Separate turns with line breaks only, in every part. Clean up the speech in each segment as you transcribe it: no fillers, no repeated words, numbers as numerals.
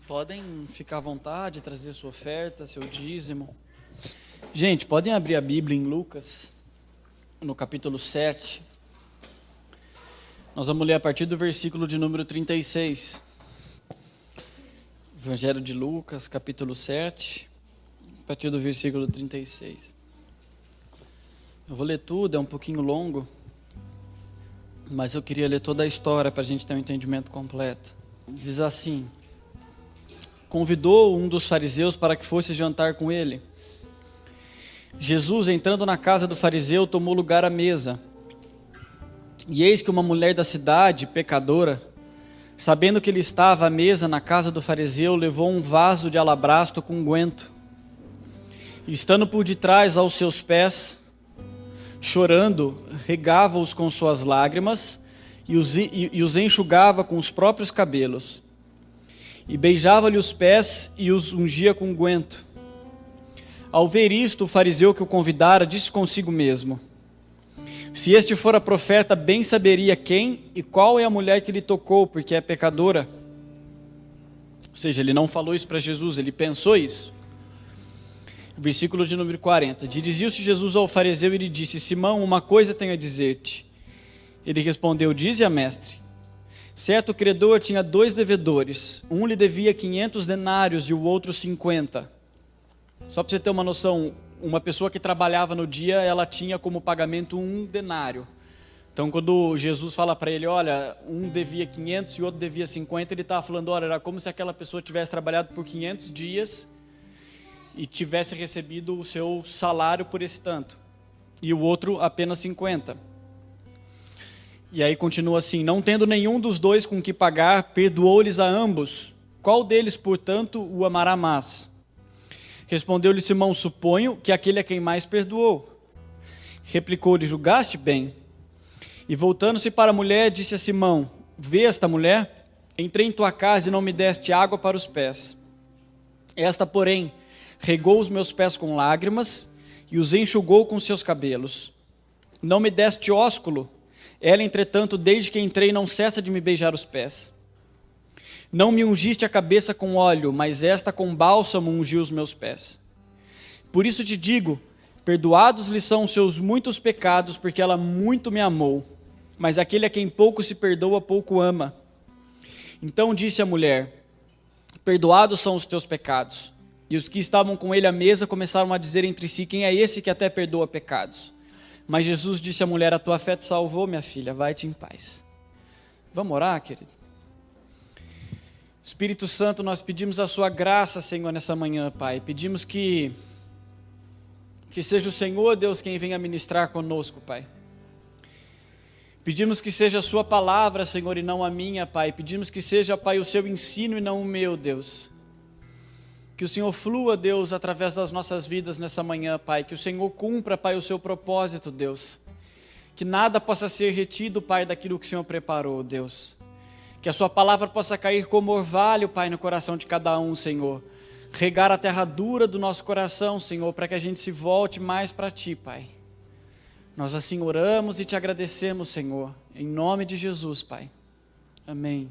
Podem ficar à vontade, trazer sua oferta, seu dízimo. Gente, podem abrir a Bíblia em Lucas, no capítulo 7. Nós vamos ler a partir do versículo de número 36. Evangelho de Lucas, capítulo 7, a partir do versículo 36. Eu vou ler tudo, é um pouquinho longo, mas eu queria ler toda a história para a gente ter um entendimento completo. Diz assim: convidou um dos fariseus para que fosse jantar com ele. Jesus, entrando na casa do fariseu, tomou lugar à mesa. E eis que uma mulher da cidade, pecadora, sabendo que ele estava à mesa na casa do fariseu, levou um vaso de alabastro com unguento. E estando por detrás aos seus pés, chorando, regava-os com suas lágrimas e os enxugava com os próprios cabelos. E beijava-lhe os pés e os ungia com unguento. Ao ver isto, o fariseu que o convidara disse consigo mesmo: se este fora profeta, bem saberia quem e qual é a mulher que lhe tocou, porque é pecadora. Ou seja, ele não falou isso para Jesus, ele pensou isso. Versículo de número 40. Dirigiu-se Jesus ao fariseu e lhe disse: Simão, uma coisa tenho a dizer-te. Ele respondeu: dize-a, mestre. Certo credor tinha 2 devedores. Um lhe devia 500 denários e o outro 50. Só para você ter uma noção, uma pessoa que trabalhava no dia, ela tinha como pagamento 1 denário. Então, quando Jesus fala para ele, olha, um devia 500 e o outro devia 50, ele estava falando, olha, era como se aquela pessoa tivesse trabalhado por 500 dias e tivesse recebido o seu salário por esse tanto. E o outro apenas 50. E aí continua assim: não tendo nenhum dos dois com que pagar, perdoou-lhes a ambos. Qual deles, portanto, o amará mais? Respondeu-lhe Simão: suponho que aquele a quem mais perdoou. Replicou-lhe: julgaste bem. E voltando-se para a mulher, disse a Simão: vê esta mulher? Entrei em tua casa e não me deste água para os pés. Esta, porém, regou os meus pés com lágrimas e os enxugou com seus cabelos. Não me deste ósculo. Ela, entretanto, desde que entrei, não cessa de me beijar os pés. Não me ungiste a cabeça com óleo, mas esta com bálsamo ungiu os meus pés. Por isso te digo, perdoados lhe são os seus muitos pecados, porque ela muito me amou. Mas aquele a quem pouco se perdoa, pouco ama. Então disse a mulher: perdoados são os teus pecados. E os que estavam com ele à mesa começaram a dizer entre si: quem é esse que até perdoa pecados? Mas Jesus disse à mulher: a tua fé te salvou, minha filha, vai-te em paz. Vamos orar, querido? Espírito Santo, nós pedimos a sua graça, Senhor, nessa manhã, Pai. Pedimos que seja o Senhor, Deus, quem venha ministrar conosco, Pai. Pedimos que seja a sua palavra, Senhor, e não a minha, Pai. Pedimos que seja, Pai, o seu ensino e não o meu, Deus. Que o Senhor flua, Deus, através das nossas vidas nessa manhã, Pai. Que o Senhor cumpra, Pai, o seu propósito, Deus. Que nada possa ser retido, Pai, daquilo que o Senhor preparou, Deus. Que a sua palavra possa cair como orvalho, Pai, no coração de cada um, Senhor. Regar a terra dura do nosso coração, Senhor, para que a gente se volte mais para Ti, Pai. Nós assim oramos e Te agradecemos, Senhor. Em nome de Jesus, Pai. Amém.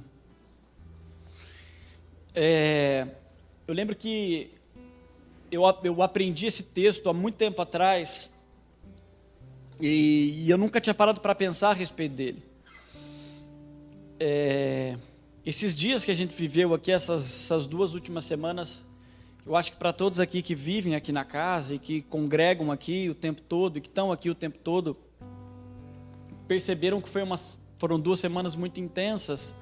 Eu lembro que eu aprendi esse texto há muito tempo atrás e eu nunca tinha parado para pensar a respeito dele. Esses dias que a gente viveu aqui, essas 2 últimas semanas, eu acho que para todos aqui que vivem aqui na casa e que congregam aqui o tempo todo e que estão aqui o tempo todo, perceberam que foram 2 semanas muito intensas,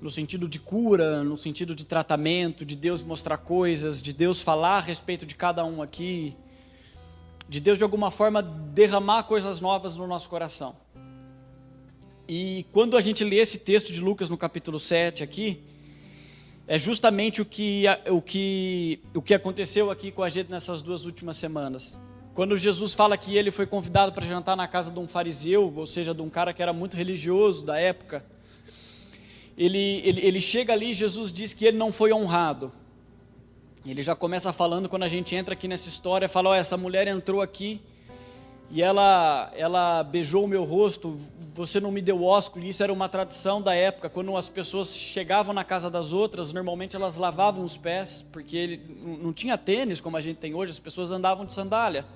no sentido de cura, no sentido de tratamento, de Deus mostrar coisas, de Deus falar a respeito de cada um aqui, de Deus de alguma forma derramar coisas novas no nosso coração. E quando a gente lê esse texto de Lucas no capítulo 7 aqui, é justamente o que aconteceu aqui com a gente nessas 2 últimas semanas. Quando Jesus fala que ele foi convidado para jantar na casa de um fariseu, ou seja, de um cara que era muito religioso da época, ele chega ali e Jesus diz que ele não foi honrado. Ele já começa falando, quando a gente entra aqui nessa história, fala, essa mulher entrou aqui e ela beijou o meu rosto, você não me deu ósculo. E isso era uma tradição da época, quando as pessoas chegavam na casa das outras, normalmente elas lavavam os pés, porque ele não tinha tênis como a gente tem hoje, as pessoas andavam de sandália,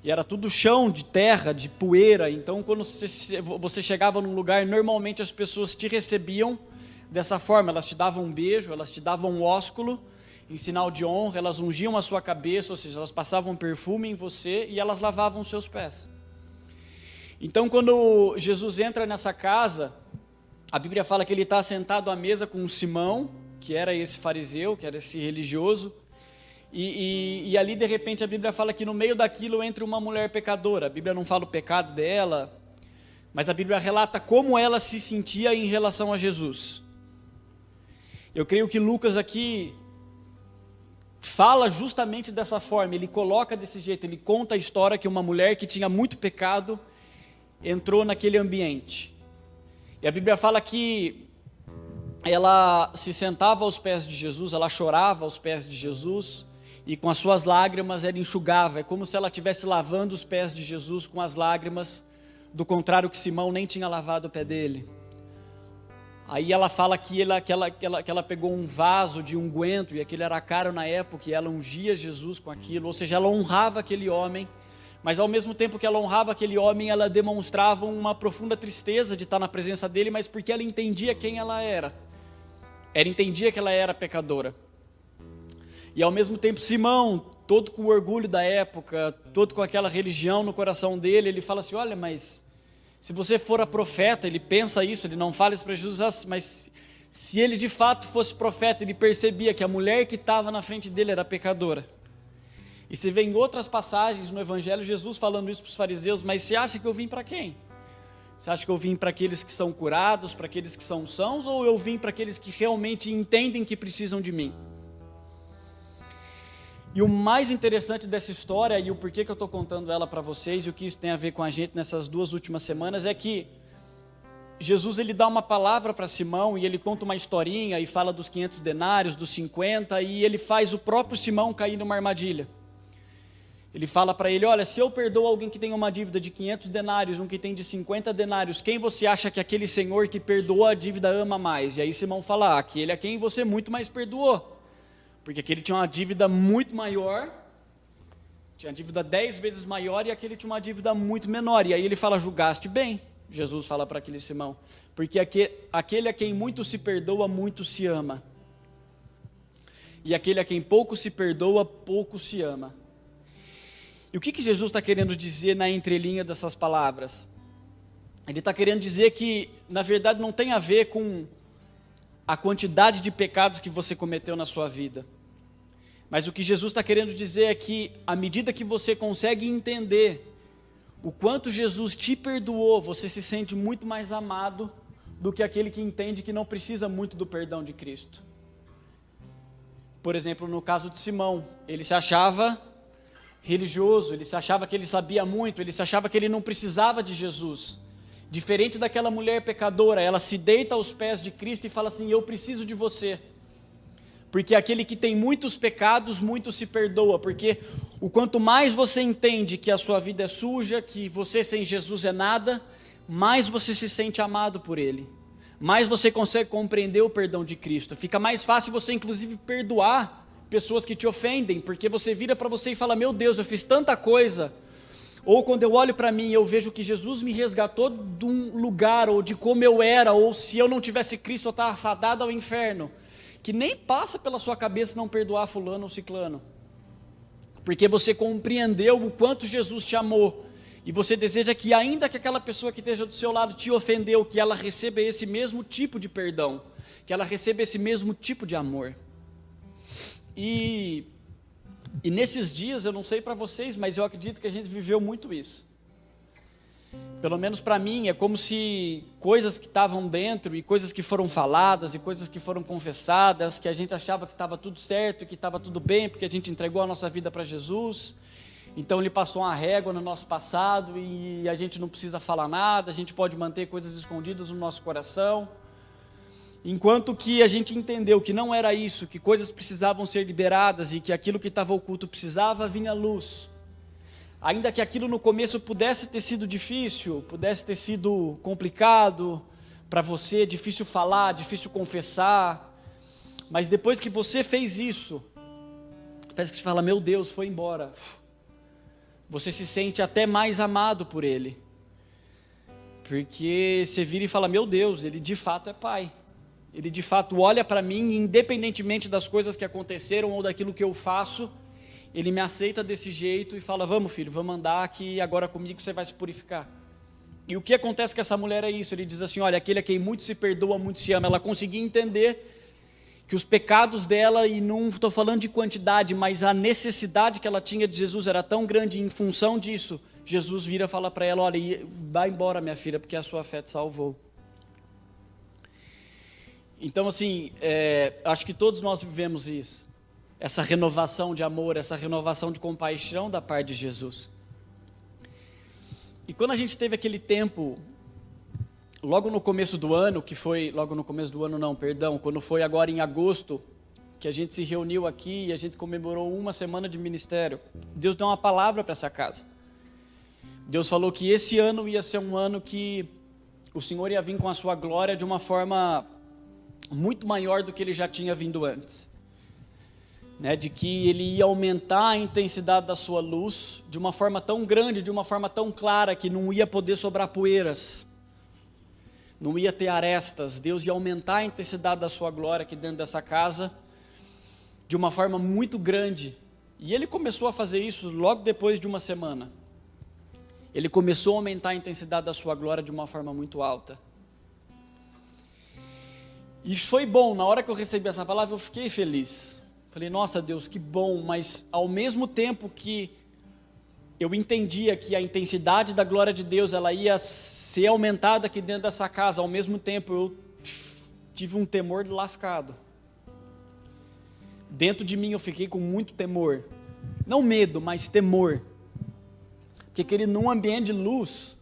e era tudo chão, de terra, de poeira. Então quando você chegava num lugar, normalmente as pessoas te recebiam dessa forma, elas te davam um beijo, elas te davam um ósculo, em sinal de honra, elas ungiam a sua cabeça, ou seja, elas passavam perfume em você e elas lavavam os seus pés. Então, quando Jesus entra nessa casa, a Bíblia fala que ele está sentado à mesa com Simão, que era esse fariseu, que era esse religioso, e ali, de repente, a Bíblia fala que no meio daquilo entra uma mulher pecadora. A Bíblia não fala o pecado dela, mas a Bíblia relata como ela se sentia em relação a Jesus. Eu creio que Lucas aqui fala justamente dessa forma, ele coloca desse jeito, ele conta a história que uma mulher que tinha muito pecado entrou naquele ambiente. E a Bíblia fala que ela se sentava aos pés de Jesus, ela chorava aos pés de Jesus, e com as suas lágrimas ela enxugava, é como se ela estivesse lavando os pés de Jesus com as lágrimas, do contrário que Simão nem tinha lavado o pé dele. Aí ela fala que ela pegou um vaso de unguento, e aquilo era caro na época, e ela ungia Jesus com aquilo, ou seja, ela honrava aquele homem, mas ao mesmo tempo que ela honrava aquele homem, ela demonstrava uma profunda tristeza de estar na presença dele, mas porque ela entendia quem ela era. Ela entendia que ela era pecadora. E ao mesmo tempo Simão, todo com o orgulho da época, todo com aquela religião no coração dele, ele fala assim, olha, mas se você for a profeta, ele pensa isso, ele não fala isso para Jesus, mas se ele de fato fosse profeta, ele percebia que a mulher que estava na frente dele era pecadora. E você vê em outras passagens no Evangelho, Jesus falando isso para os fariseus, mas você acha que eu vim para quem? Você acha que eu vim para aqueles que são curados, para aqueles que são sãos, ou eu vim para aqueles que realmente entendem que precisam de mim? E o mais interessante dessa história, e o porquê que eu estou contando ela para vocês, e o que isso tem a ver com a gente nessas 2 últimas semanas, é que Jesus ele dá uma palavra para Simão, e ele conta uma historinha, e fala dos 500 denários, dos 50, e ele faz o próprio Simão cair numa armadilha. Ele fala para ele, olha, se eu perdoo alguém que tem uma dívida de 500 denários, um que tem de 50 denários, quem você acha que aquele senhor que perdoou a dívida ama mais? E aí Simão fala, aquele a quem você muito mais perdoou. Porque aquele tinha uma dívida muito maior, tinha uma dívida 10 vezes maior, e aquele tinha uma dívida muito menor. E aí ele fala, julgaste bem, Jesus fala para aquele Simão, porque aquele a quem muito se perdoa, muito se ama. E aquele a quem pouco se perdoa, pouco se ama. E o que Jesus está querendo dizer na entrelinha dessas palavras? Ele está querendo dizer que, na verdade, não tem a ver com a quantidade de pecados que você cometeu na sua vida. Mas o que Jesus está querendo dizer é que, à medida que você consegue entender o quanto Jesus te perdoou, você se sente muito mais amado do que aquele que entende que não precisa muito do perdão de Cristo. Por exemplo, no caso de Simão, ele se achava religioso, ele se achava que ele sabia muito, ele se achava que ele não precisava de Jesus. Diferente daquela mulher pecadora, ela se deita aos pés de Cristo e fala assim, eu preciso de você. Porque aquele que tem muitos pecados, muito se perdoa, porque o quanto mais você entende que a sua vida é suja, que você sem Jesus é nada, mais você se sente amado por Ele, mais você consegue compreender o perdão de Cristo, fica mais fácil você inclusive perdoar pessoas que te ofendem, porque você vira para você e fala, meu Deus, eu fiz tanta coisa. Ou quando eu olho para mim, eu vejo que Jesus me resgatou de um lugar, ou de como eu era, ou se eu não tivesse Cristo, eu estava fadado ao inferno, que nem passa pela sua cabeça não perdoar fulano ou ciclano, porque você compreendeu o quanto Jesus te amou, e você deseja que ainda que aquela pessoa que esteja do seu lado te ofendeu, que ela receba esse mesmo tipo de perdão, que ela receba esse mesmo tipo de amor. E nesses dias, eu não sei para vocês, mas eu acredito que a gente viveu muito isso. Pelo menos para mim, é como se coisas que estavam dentro, e coisas que foram faladas, e coisas que foram confessadas, que a gente achava que estava tudo certo, que estava tudo bem, porque a gente entregou a nossa vida para Jesus, então Ele passou uma régua no nosso passado, e a gente não precisa falar nada, a gente pode manter coisas escondidas no nosso coração. Enquanto que a gente entendeu que não era isso, que coisas precisavam ser liberadas e que aquilo que estava oculto precisava vir à luz. Ainda que aquilo no começo pudesse ter sido difícil, pudesse ter sido complicado para você, difícil falar, difícil confessar, mas depois que você fez isso, parece que você fala, meu Deus, foi embora. Você se sente até mais amado por Ele, porque você vira e fala, meu Deus, Ele de fato é Pai. Ele de fato olha para mim, independentemente das coisas que aconteceram ou daquilo que eu faço, Ele me aceita desse jeito e fala, vamos filho, vamos andar que agora comigo você vai se purificar. E o que acontece com essa mulher é isso, ele diz assim, olha, aquele a quem muito se perdoa, muito se ama. Ela conseguia entender que os pecados dela, e não estou falando de quantidade, mas a necessidade que ela tinha de Jesus era tão grande, e em função disso, Jesus vira e fala para ela, olha, vai embora minha filha, porque a sua fé te salvou. Então assim, acho que todos nós vivemos isso, essa renovação de amor, essa renovação de compaixão da parte de Jesus. E quando a gente teve aquele tempo, logo no começo do ano, quando foi agora em agosto, que a gente se reuniu aqui e a gente comemorou uma semana de ministério, Deus deu uma palavra para essa casa. Deus falou que esse ano ia ser um ano que o Senhor ia vir com a sua glória de uma forma muito maior do que Ele já tinha vindo antes. De que Ele ia aumentar a intensidade da sua luz de uma forma tão grande, de uma forma tão clara, que não ia poder sobrar poeiras, não ia ter arestas. Deus ia aumentar a intensidade da sua glória aqui dentro dessa casa, de uma forma muito grande. E Ele começou a fazer isso logo depois de uma semana. Ele começou a aumentar a intensidade da sua glória de uma forma muito alta. E foi bom, na hora que eu recebi essa palavra, eu fiquei feliz. Falei, nossa Deus, que bom, mas ao mesmo tempo que eu entendia que a intensidade da glória de Deus, ela ia ser aumentada aqui dentro dessa casa, ao mesmo tempo eu tive um temor lascado. Dentro de mim eu fiquei com muito temor, não medo, mas temor. Porque querido, num ambiente de luz,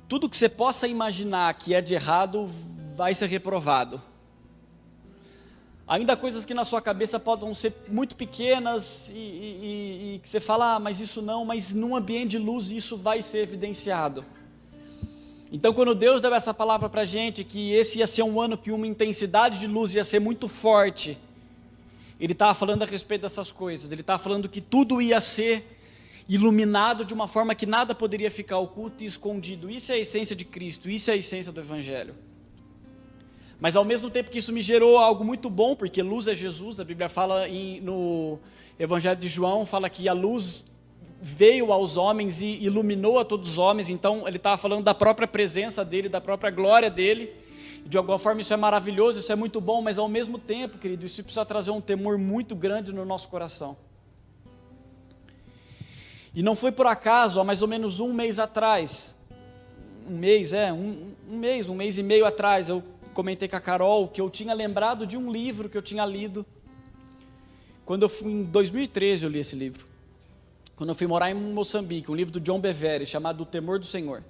tudo que você possa imaginar que é de errado, vai ser reprovado. Ainda coisas que na sua cabeça podem ser muito pequenas e que você fala, mas isso não, mas num ambiente de luz isso vai ser evidenciado. Então quando Deus deu essa palavra para a gente, que esse ia ser um ano que uma intensidade de luz ia ser muito forte, Ele estava falando a respeito dessas coisas, Ele estava falando que tudo ia ser iluminado de uma forma que nada poderia ficar oculto e escondido. Isso é a essência de Cristo, isso é a essência do Evangelho. Mas ao mesmo tempo que isso me gerou algo muito bom, porque luz é Jesus, a Bíblia fala no Evangelho de João, fala que a luz veio aos homens e iluminou a todos os homens, então ele estava falando da própria presença dele, da própria glória dele. De alguma forma isso é maravilhoso, isso é muito bom, mas ao mesmo tempo, querido, isso precisa trazer um temor muito grande no nosso coração. E não foi por acaso, há mais ou menos um mês atrás, um mês e meio atrás, eu comentei com a Carol que eu tinha lembrado de um livro que eu tinha lido, quando eu fui em 2013 eu li esse livro, quando eu fui morar em Moçambique, um livro do John Bevere, chamado O Temor do Senhor.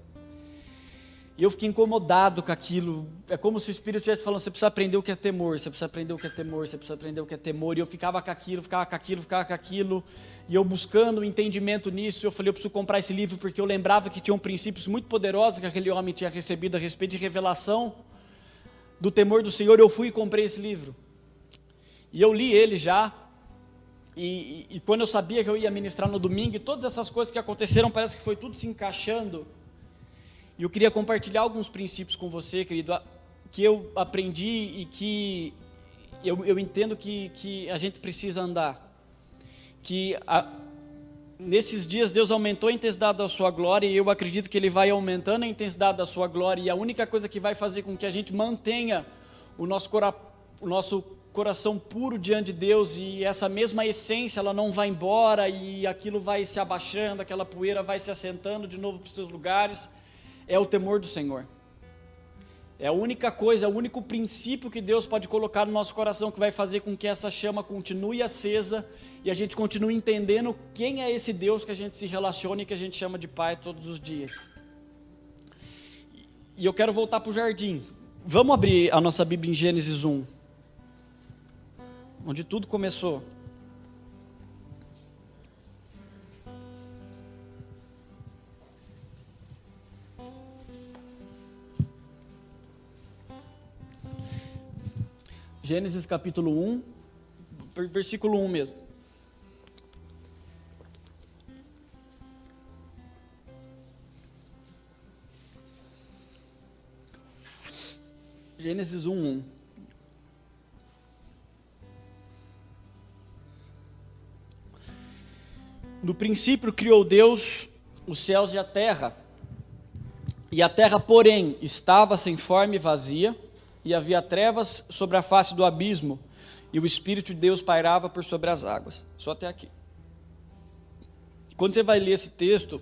E eu fiquei incomodado com aquilo, é como se o Espírito estivesse falando, você precisa aprender o que é temor, você precisa aprender o que é temor, você precisa aprender o que é temor, e eu ficava com aquilo, e eu buscando entendimento nisso, eu falei, eu preciso comprar esse livro, porque eu lembrava que tinham princípios muito poderosos que aquele homem tinha recebido a respeito de revelação do temor do Senhor. Eu fui e comprei esse livro, e eu li ele já, e quando eu sabia que eu ia ministrar no domingo, e todas essas coisas que aconteceram, parece que foi tudo se encaixando. E eu queria compartilhar alguns princípios com você, querido, que eu aprendi e que eu entendo que a gente precisa andar. Nesses dias Deus aumentou a intensidade da sua glória e eu acredito que Ele vai aumentando a intensidade da sua glória. E a única coisa que vai fazer com que a gente mantenha o nosso coração puro diante de Deus e essa mesma essência, ela não vai embora e aquilo vai se abaixando, aquela poeira vai se assentando de novo para os seus lugares, é o temor do Senhor. É a única coisa, é o único princípio que Deus pode colocar no nosso coração que vai fazer com que essa chama continue acesa e a gente continue entendendo quem é esse Deus que a gente se relaciona e que a gente chama de Pai todos os dias. E eu quero voltar para o jardim. Vamos abrir a nossa Bíblia em Gênesis 1, onde tudo começou. Gênesis capítulo 1, versículo 1 mesmo. Gênesis 1, 1. No princípio criou Deus os céus e a terra, porém, estava sem forma e vazia, e havia trevas sobre a face do abismo, e o Espírito de Deus pairava por sobre as águas. Só até aqui. Quando você vai ler esse texto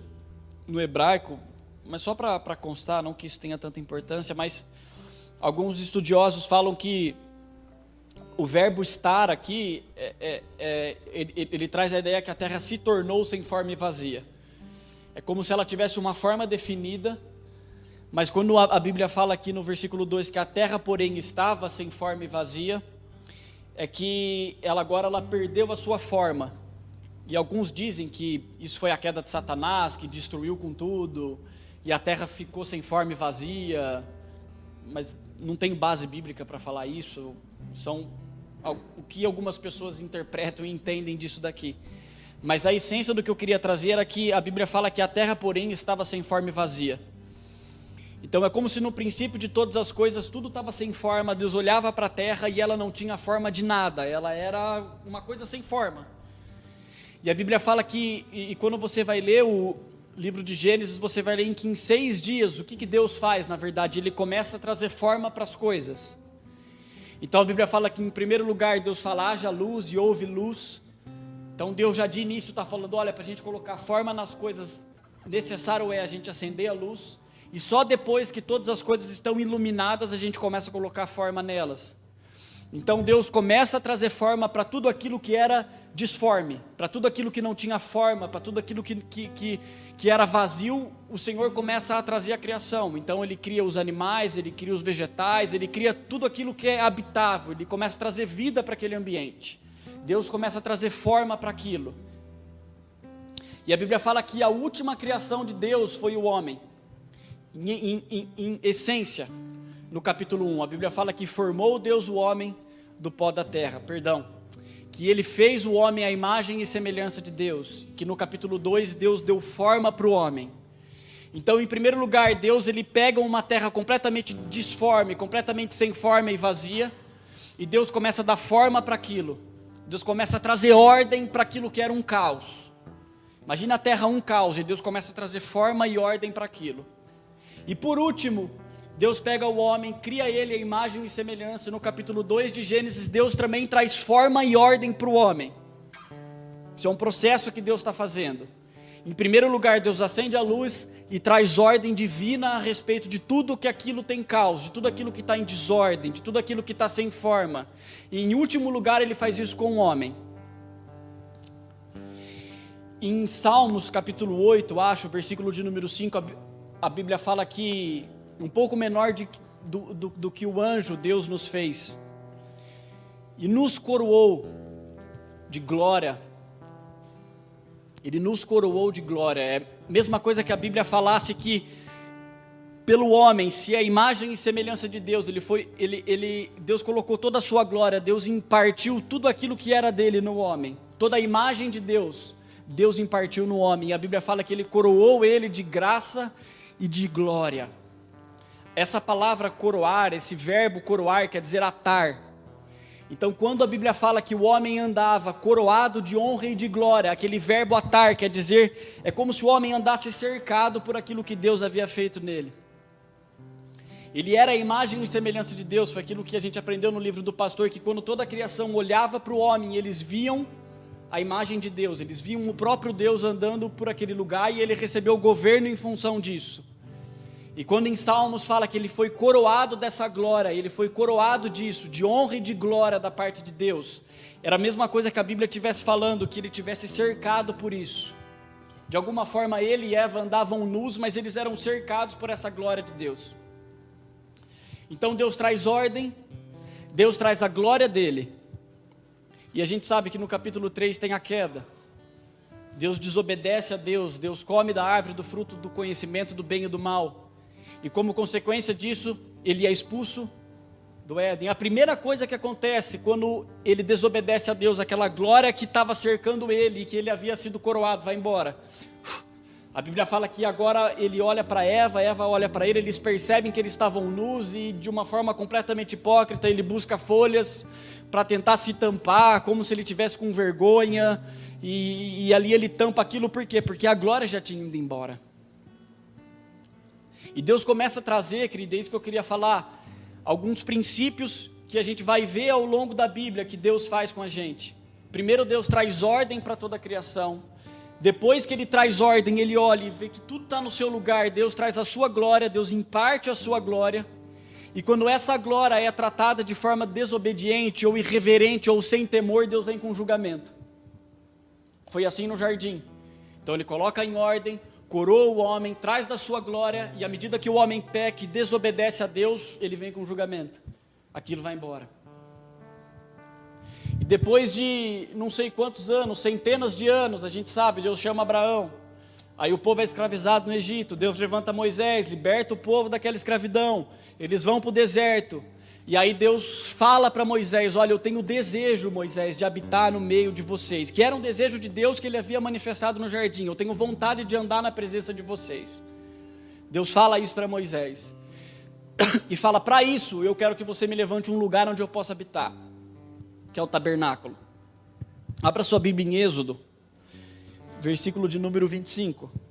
no hebraico, mas só para constar, não que isso tenha tanta importância, mas alguns estudiosos falam que o verbo estar aqui, ele traz a ideia que a terra se tornou sem forma e vazia. É como se ela tivesse uma forma definida, mas quando a Bíblia fala aqui no versículo 2 que a terra, porém, estava sem forma e vazia, é que agora ela perdeu a sua forma. E alguns dizem que isso foi a queda de Satanás, que destruiu com tudo, e a terra ficou sem forma e vazia, mas não tem base bíblica para falar isso, são o que algumas pessoas interpretam e entendem disso daqui. Mas a essência do que eu queria trazer era que a Bíblia fala que a terra, porém, estava sem forma e vazia. Então é como se no princípio de todas as coisas tudo estava sem forma, Deus olhava para a terra e ela não tinha forma de nada, ela era uma coisa sem forma. E a Bíblia fala que, e quando você vai ler o livro de Gênesis, você vai ler que em 6 dias, o que Deus faz, na verdade? Ele começa a trazer forma para as coisas. Então a Bíblia fala que em primeiro lugar Deus fala, haja luz e houve luz. Então Deus já de início está falando, olha, para a gente colocar forma nas coisas, necessário é a gente acender a luz, e só depois que todas as coisas estão iluminadas, a gente começa a colocar forma nelas. Então Deus começa a trazer forma para tudo aquilo que era disforme, para tudo aquilo que não tinha forma, para tudo aquilo que era vazio, o Senhor começa a trazer a criação. Então Ele cria os animais, Ele cria os vegetais, Ele cria tudo aquilo que é habitável, Ele começa a trazer vida para aquele ambiente. Deus começa a trazer forma para aquilo. E a Bíblia fala que a última criação de Deus foi o homem. Em essência, no capítulo 1, a Bíblia fala que formou Deus o homem do pó da terra, que Ele fez o homem à imagem e semelhança de Deus, que no capítulo 2 Deus deu forma para o homem. Então, em primeiro lugar, Deus ele pega uma terra completamente disforme, completamente sem forma e vazia, e Deus começa a dar forma para aquilo. Deus começa a trazer ordem para aquilo que era um caos. Imagina a terra um caos, e Deus começa a trazer forma e ordem para aquilo. E por último, Deus pega o homem, cria ele a imagem e semelhança. No capítulo 2 de Gênesis, Deus também traz forma e ordem para o homem. Isso é um processo que Deus está fazendo. Em primeiro lugar, Deus acende a luz e traz ordem divina a respeito de tudo que aquilo tem caos, de tudo aquilo que está em desordem, de tudo aquilo que está sem forma. E em último lugar, Ele faz isso com o homem. Em Salmos capítulo 8, versículo de número 5, a Bíblia fala que um pouco menor do que o anjo Deus nos fez, e nos coroou de glória. Ele nos coroou de glória. É a mesma coisa que a Bíblia falasse que pelo homem, se a imagem e semelhança de Deus, Deus colocou toda a sua glória, Deus impartiu tudo aquilo que era dele no homem, toda a imagem de Deus, Deus impartiu no homem. E a Bíblia fala que Ele coroou ele de graça e de glória. Essa palavra coroar, esse verbo coroar, quer dizer atar. Então quando a Bíblia fala que o homem andava coroado de honra e de glória, aquele verbo atar quer dizer, é como se o homem andasse cercado por aquilo que Deus havia feito nele. Ele era a imagem e semelhança de Deus, foi aquilo que a gente aprendeu no livro do pastor, que quando toda a criação olhava para o homem, eles viam a imagem de Deus, eles viam o próprio Deus andando por aquele lugar, e ele recebeu o governo em função disso. E quando em Salmos fala que ele foi coroado dessa glória, ele foi coroado disso, de honra e de glória da parte de Deus, era a mesma coisa que a Bíblia estivesse falando, que ele tivesse cercado por isso. De alguma forma ele e Eva andavam nus, mas eles eram cercados por essa glória de Deus. Então Deus traz ordem, Deus traz a glória dele. E a gente sabe que no capítulo 3 tem a queda. Deus desobedece a Deus, Deus come da árvore do fruto do conhecimento do bem e do mal. E como consequência disso, ele é expulso do Éden. A primeira coisa que acontece quando ele desobedece a Deus, aquela glória que estava cercando ele e que ele havia sido coroado, vai embora. A Bíblia fala que agora ele olha para Eva, Eva olha para ele, eles percebem que eles estavam nus e de uma forma completamente hipócrita ele busca folhas para tentar se tampar, como se ele tivesse com vergonha, e ali ele tampa aquilo, por quê? Porque a glória já tinha ido embora. E Deus começa a trazer, querido, é isso que eu queria falar, alguns princípios que a gente vai ver ao longo da Bíblia que Deus faz com a gente. Primeiro, Deus traz ordem para toda a criação. Depois que Ele traz ordem, Ele olha e vê que tudo está no seu lugar. Deus traz a sua glória, Deus imparte a sua glória. E quando essa glória é tratada de forma desobediente, ou irreverente, ou sem temor, Deus vem com julgamento. Foi assim no jardim. Então Ele coloca em ordem, coroa o homem, traz da sua glória, e à medida que o homem peca e desobedece a Deus, ele vem com julgamento. Aquilo vai embora. E depois de não sei quantos anos, centenas de anos, a gente sabe, Deus chama Abraão. Aí o povo é escravizado no Egito, Deus levanta Moisés, liberta o povo daquela escravidão. Eles vão para o deserto. E aí Deus fala para Moisés, olha, eu tenho desejo, Moisés, de habitar no meio de vocês, que era um desejo de Deus que ele havia manifestado no jardim, eu tenho vontade de andar na presença de vocês. Deus fala isso para Moisés, e fala, para isso, eu quero que você me levante um lugar onde eu possa habitar, que é o tabernáculo. Abra sua Bíblia em Êxodo, versículo de número 25.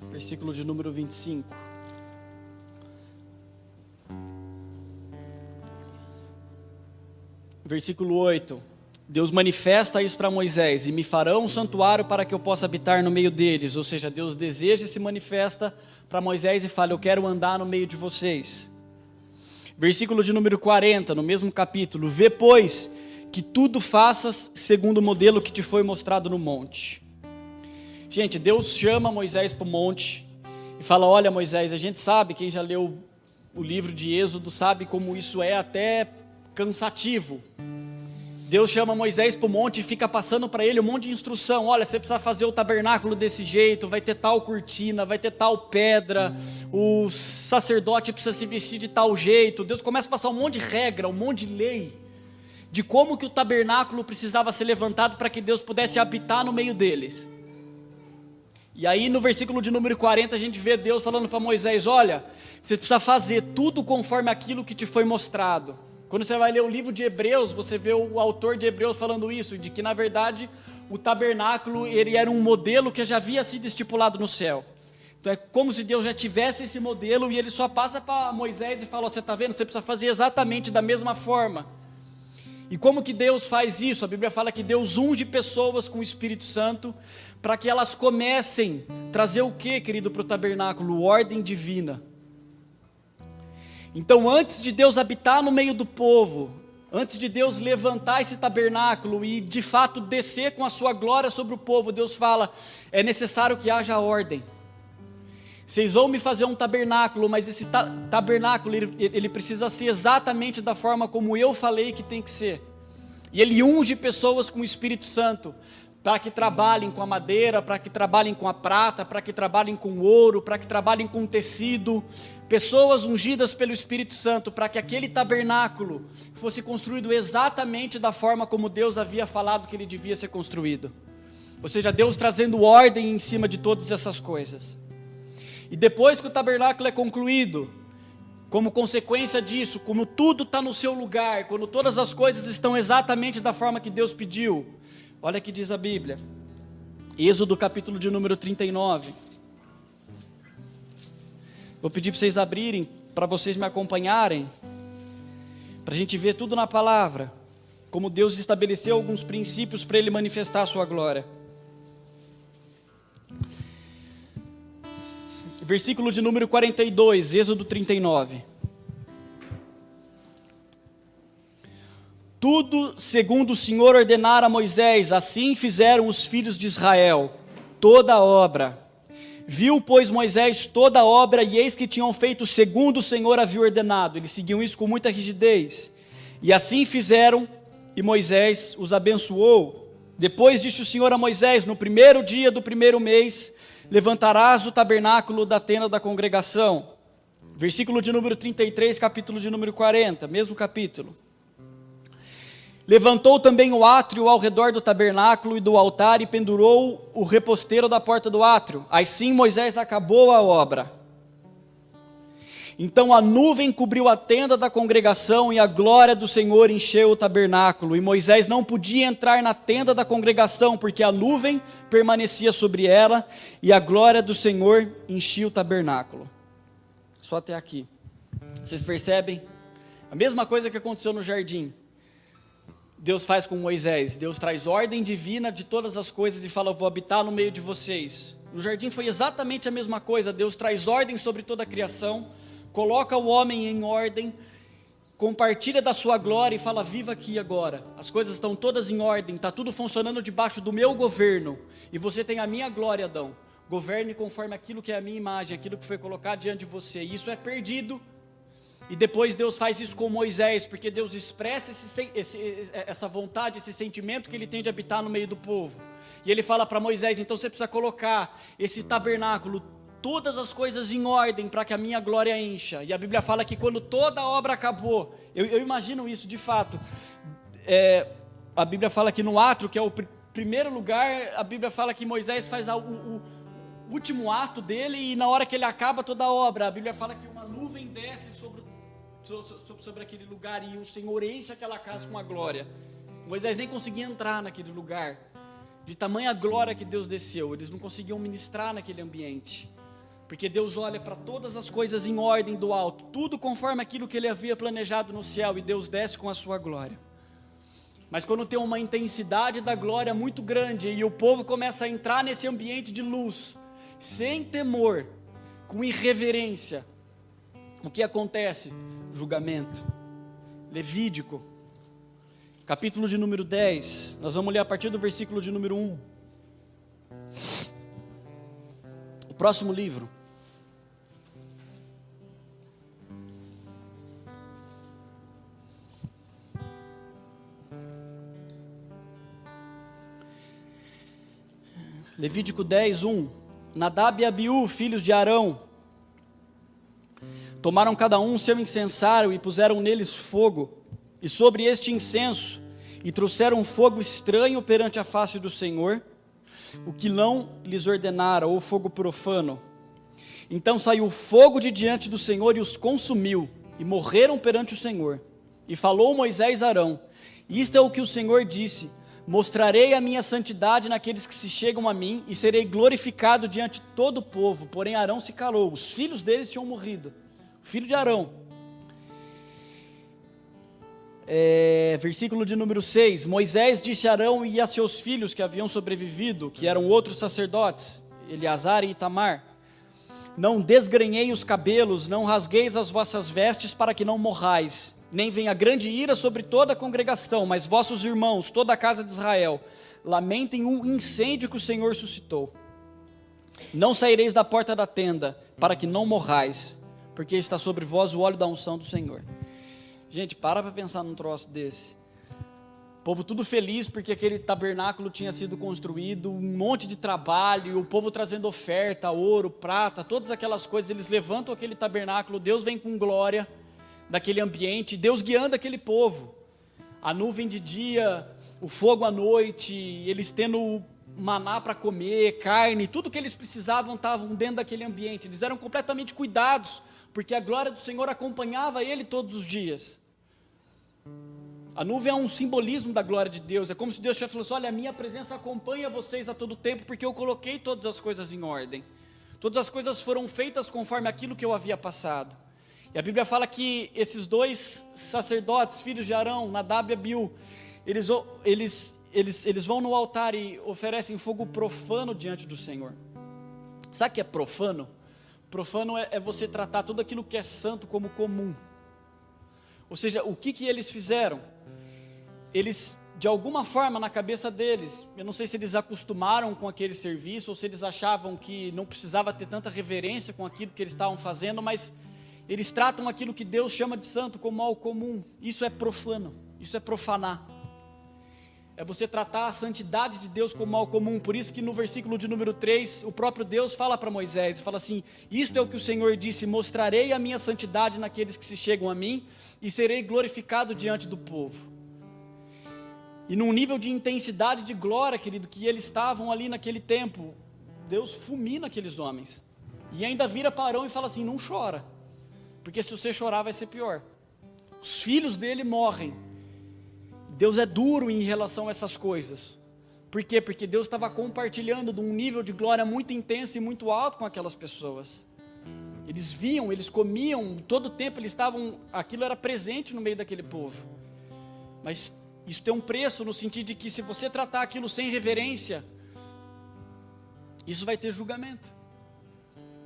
Versículo de número 25. Versículo 8. Deus manifesta isso para Moisés, e me farão um santuário para que eu possa habitar no meio deles. Ou seja, Deus deseja e se manifesta para Moisés e fala, eu quero andar no meio de vocês. Versículo de número 40, no mesmo capítulo. Vê, pois, que tudo faças segundo o modelo que te foi mostrado no monte. Gente, Deus chama Moisés para o monte e fala, olha Moisés, a gente sabe, quem já leu o livro de Êxodo sabe como isso é até cansativo. Deus chama Moisés para o monte e fica passando para ele um monte de instrução, olha, você precisa fazer o tabernáculo desse jeito, vai ter tal cortina, vai ter tal pedra, o sacerdote precisa se vestir de tal jeito. Deus começa a passar um monte de regra, um monte de lei, de como que o tabernáculo precisava ser levantado para que Deus pudesse habitar no meio deles. E aí no versículo de número 40 a gente vê Deus falando para Moisés, olha, você precisa fazer tudo conforme aquilo que te foi mostrado. Quando você vai ler o livro de Hebreus, você vê o autor de Hebreus falando isso, de que na verdade o tabernáculo ele era um modelo que já havia sido estipulado no céu. Então é como se Deus já tivesse esse modelo e ele só passa para Moisés e fala, você está vendo, você precisa fazer exatamente da mesma forma. E como que Deus faz isso? A Bíblia fala que Deus unge pessoas com o Espírito Santo para que elas comecem a trazer o que, querido, para o tabernáculo? Ordem divina. Então, antes de Deus habitar no meio do povo, antes de Deus levantar esse tabernáculo e de fato descer com a sua glória sobre o povo, Deus fala, é necessário que haja ordem. Vocês vão me fazer um tabernáculo, mas esse tabernáculo ele precisa ser exatamente da forma como eu falei que tem que ser. E ele unge pessoas com o Espírito Santo, para que trabalhem com a madeira, para que trabalhem com a prata, para que trabalhem com o ouro, para que trabalhem com o tecido. Pessoas ungidas pelo Espírito Santo, para que aquele tabernáculo fosse construído exatamente da forma como Deus havia falado que ele devia ser construído. Ou seja, Deus trazendo ordem em cima de todas essas coisas. E depois que o tabernáculo é concluído, como consequência disso, como tudo está no seu lugar, quando todas as coisas estão exatamente da forma que Deus pediu, olha o que diz a Bíblia, Êxodo capítulo de número 39, vou pedir para vocês abrirem, para vocês me acompanharem, para a gente ver tudo na palavra, como Deus estabeleceu alguns princípios para Ele manifestar a sua glória. Versículo de número 42, Êxodo 39. Tudo segundo o Senhor ordenara a Moisés, assim fizeram os filhos de Israel, toda a obra. Viu, pois, Moisés toda a obra, e eis que tinham feito segundo o Senhor havia ordenado. Eles seguiam isso com muita rigidez. E assim fizeram, e Moisés os abençoou. Depois disse o Senhor a Moisés: no primeiro dia do primeiro mês, levantarás o tabernáculo da tenda da congregação. Versículo de número 33, capítulo de número 40, mesmo capítulo. Levantou também o átrio ao redor do tabernáculo e do altar e pendurou o reposteiro da porta do átrio. Assim Moisés acabou a obra. Então a nuvem cobriu a tenda da congregação e a glória do Senhor encheu o tabernáculo. E Moisés não podia entrar na tenda da congregação, porque a nuvem permanecia sobre ela e a glória do Senhor enchia o tabernáculo. Só até aqui. Vocês percebem? A mesma coisa que aconteceu no jardim. Deus faz com Moisés. Deus traz ordem divina de todas as coisas e fala: vou habitar no meio de vocês. No jardim foi exatamente a mesma coisa. Deus traz ordem sobre toda a criação, coloca o homem em ordem, compartilha da sua glória e fala: viva aqui agora. As coisas estão todas em ordem, está tudo funcionando debaixo do meu governo. E você tem a minha glória, Adão. Governe conforme aquilo que é a minha imagem, aquilo que foi colocado diante de você. E isso é perdido. E depois Deus faz isso com Moisés, porque Deus expressa essa vontade, esse sentimento que Ele tem de habitar no meio do povo. E Ele fala para Moisés: então você precisa colocar esse tabernáculo, todas as coisas em ordem, para que a minha glória encha. E a Bíblia fala que quando toda a obra acabou, eu imagino isso de fato, a Bíblia fala que no átrio, que é o primeiro lugar, a Bíblia fala que Moisés faz o último ato dele, e na hora que ele acaba toda a obra, a Bíblia fala que uma nuvem desce sobre aquele lugar e o Senhor enche aquela casa com a glória. Moisés nem conseguia entrar naquele lugar, de tamanha glória que Deus desceu. Eles não conseguiam ministrar naquele ambiente, porque Deus olha para todas as coisas em ordem do alto, tudo conforme aquilo que Ele havia planejado no céu, e Deus desce com a sua glória. Mas quando tem uma intensidade da glória muito grande, e o povo começa a entrar nesse ambiente de luz, sem temor, com irreverência, o que acontece? Julgamento. Levítico, capítulo de número 10, nós vamos ler a partir do versículo de número 1. O próximo livro. Levítico 10, 1. Nadab e Abiú, filhos de Arão, tomaram cada um seu incensário e puseram neles fogo, e sobre este incenso, e trouxeram um fogo estranho perante a face do Senhor, o que não lhes ordenara, ou fogo profano. Então saiu fogo de diante do Senhor e os consumiu, e morreram perante o Senhor. E falou Moisés a Arão: isto é o que o Senhor disse: mostrarei a minha santidade naqueles que se chegam a mim, e serei glorificado diante de todo o povo. Porém Arão se calou, os filhos deles tinham morrido. Filho de Arão. Versículo de número 6. Moisés disse a Arão e a seus filhos que haviam sobrevivido, que eram outros sacerdotes, Eleazar e Itamar: não desgrenhei os cabelos, não rasgueis as vossas vestes, para que não morrais, nem venha grande ira sobre toda a congregação, mas vossos irmãos, toda a casa de Israel, lamentem um incêndio que o Senhor suscitou. Não saireis da porta da tenda, para que não morrais, porque está sobre vós o óleo da unção do Senhor. Gente, para pensar num troço desse. O povo tudo feliz porque aquele tabernáculo tinha sido construído, um monte de trabalho, o povo trazendo oferta, ouro, prata, todas aquelas coisas. Eles levantam aquele tabernáculo, Deus vem com glória daquele ambiente, Deus guiando aquele povo. A nuvem de dia, o fogo à noite, eles tendo maná para comer, carne, tudo que eles precisavam estavam dentro daquele ambiente. Eles eram completamente cuidados, porque a glória do Senhor acompanhava ele todos os dias. A nuvem é um simbolismo da glória de Deus. É como se Deus estivesse falando assim: olha, a minha presença acompanha vocês a todo tempo, porque eu coloquei todas as coisas em ordem. Todas as coisas foram feitas conforme aquilo que eu havia passado. E a Bíblia fala que esses dois sacerdotes, filhos de Arão, Nadab e Abiú, eles vão no altar e oferecem fogo profano diante do Senhor. Sabe o que é profano? Profano é você tratar tudo aquilo que é santo como comum. Ou seja, o que eles fizeram? eles, de alguma forma, na cabeça deles, eu não sei se eles acostumaram com aquele serviço, ou se eles achavam que não precisava ter tanta reverência com aquilo que eles estavam fazendo, mas eles tratam aquilo que Deus chama de santo como algo comum. Isso é profano, isso é profanar. É você tratar a santidade de Deus como algo comum. Por isso que no versículo de número 3, o próprio Deus fala para Moisés, fala assim: isto é o que o Senhor disse, mostrarei a minha santidade naqueles que se chegam a mim, e serei glorificado diante do povo. E num nível de intensidade de glória, querido, que eles estavam ali naquele tempo, Deus fulmina aqueles homens, e ainda vira para Arão e fala assim: não chora, porque se você chorar vai ser pior. Os filhos dele morrem. Deus é duro em relação a essas coisas. Por quê? Porque Deus estava compartilhando de um nível de glória muito intenso e muito alto com aquelas pessoas. Eles viam, eles comiam, todo o tempo eles estavam, aquilo era presente no meio daquele povo. Mas isso tem um preço no sentido de que se você tratar aquilo sem reverência, isso vai ter julgamento.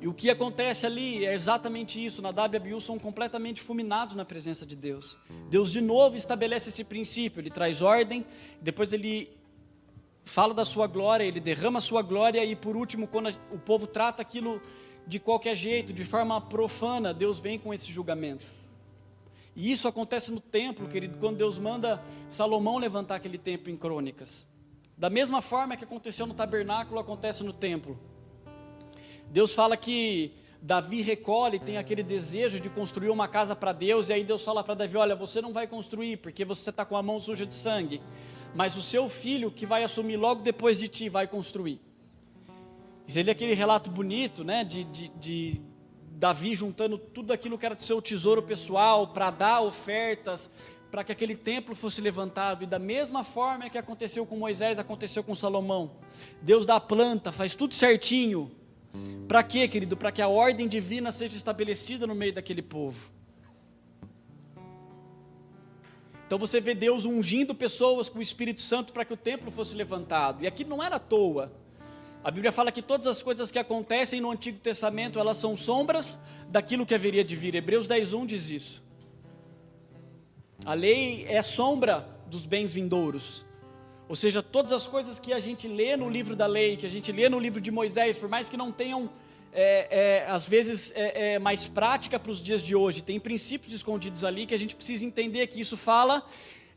E o que acontece ali é exatamente isso. Nadab e Abiú são completamente fulminados na presença de Deus. Deus de novo estabelece esse princípio, ele traz ordem, depois ele fala da sua glória, ele derrama a sua glória, e por último, quando o povo trata aquilo de qualquer jeito, de forma profana, Deus vem com esse julgamento. E isso acontece no templo, querido, quando Deus manda Salomão levantar aquele templo em Crônicas. Da mesma forma que aconteceu no tabernáculo, acontece no templo. Deus fala que Davi recolhe, tem aquele desejo de construir uma casa para Deus, e aí Deus fala para Davi: olha, você não vai construir, porque você está com a mão suja de sangue, mas o seu filho, que vai assumir logo depois de ti, vai construir. Isso é aquele relato bonito, né, de Davi juntando tudo aquilo que era do seu tesouro pessoal, para dar ofertas, para que aquele templo fosse levantado. E da mesma forma que aconteceu com Moisés, aconteceu com Salomão. Deus dá a planta, faz tudo certinho. Para quê, querido? Para que a ordem divina seja estabelecida no meio daquele povo. Então você vê Deus ungindo pessoas com o Espírito Santo para que o templo fosse levantado. E aqui não era à toa. A Bíblia fala que todas as coisas que acontecem no Antigo Testamento, elas são sombras daquilo que haveria de vir. Hebreus 10:1 diz isso. A lei é sombra dos bens vindouros. Ou seja, todas as coisas que a gente lê no livro da lei, que a gente lê no livro de Moisés, por mais que não tenham, às vezes, mais prática para os dias de hoje, tem princípios escondidos ali que a gente precisa entender que isso fala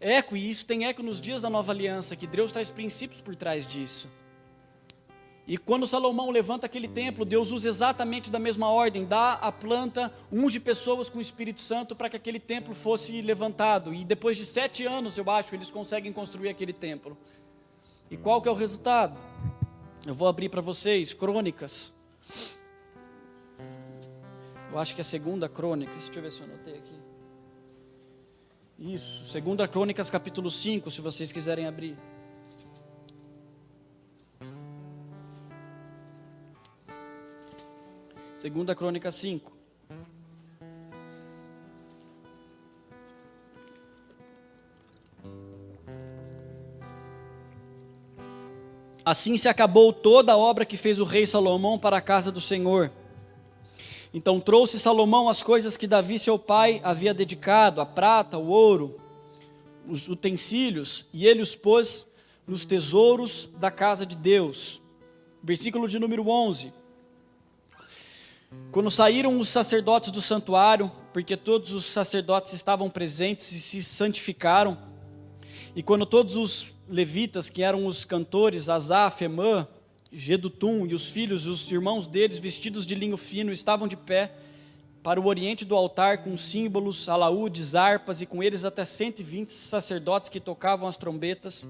eco, e isso tem eco nos dias da nova aliança, que Deus traz princípios por trás disso. E quando Salomão levanta aquele templo, Deus usa exatamente da mesma ordem, dá a planta, unge pessoas com o Espírito Santo para que aquele templo fosse levantado. E depois de 7 anos, eu acho, eles conseguem construir aquele templo. E qual que é o resultado? Eu vou abrir para vocês, Crônicas. Eu acho que é 2 Crônicas, deixa eu ver se eu anotei aqui. Isso, 2 Crônicas capítulo 5, se vocês quiserem abrir. Segunda Crônica 5. Assim se acabou toda a obra que fez o rei Salomão para a casa do Senhor. Então trouxe Salomão as coisas que Davi seu pai havia dedicado, a prata, o ouro, os utensílios, e ele os pôs nos tesouros da casa de Deus. Versículo de número 11. Quando saíram os sacerdotes do santuário, porque todos os sacerdotes estavam presentes e se santificaram, e quando todos os levitas, que eram os cantores, Asaf, Emã, Gedutum, e os filhos e os irmãos deles, vestidos de linho fino, estavam de pé para o oriente do altar, com símbolos, alaúdes, harpas, e com eles até 120 sacerdotes que tocavam as trombetas.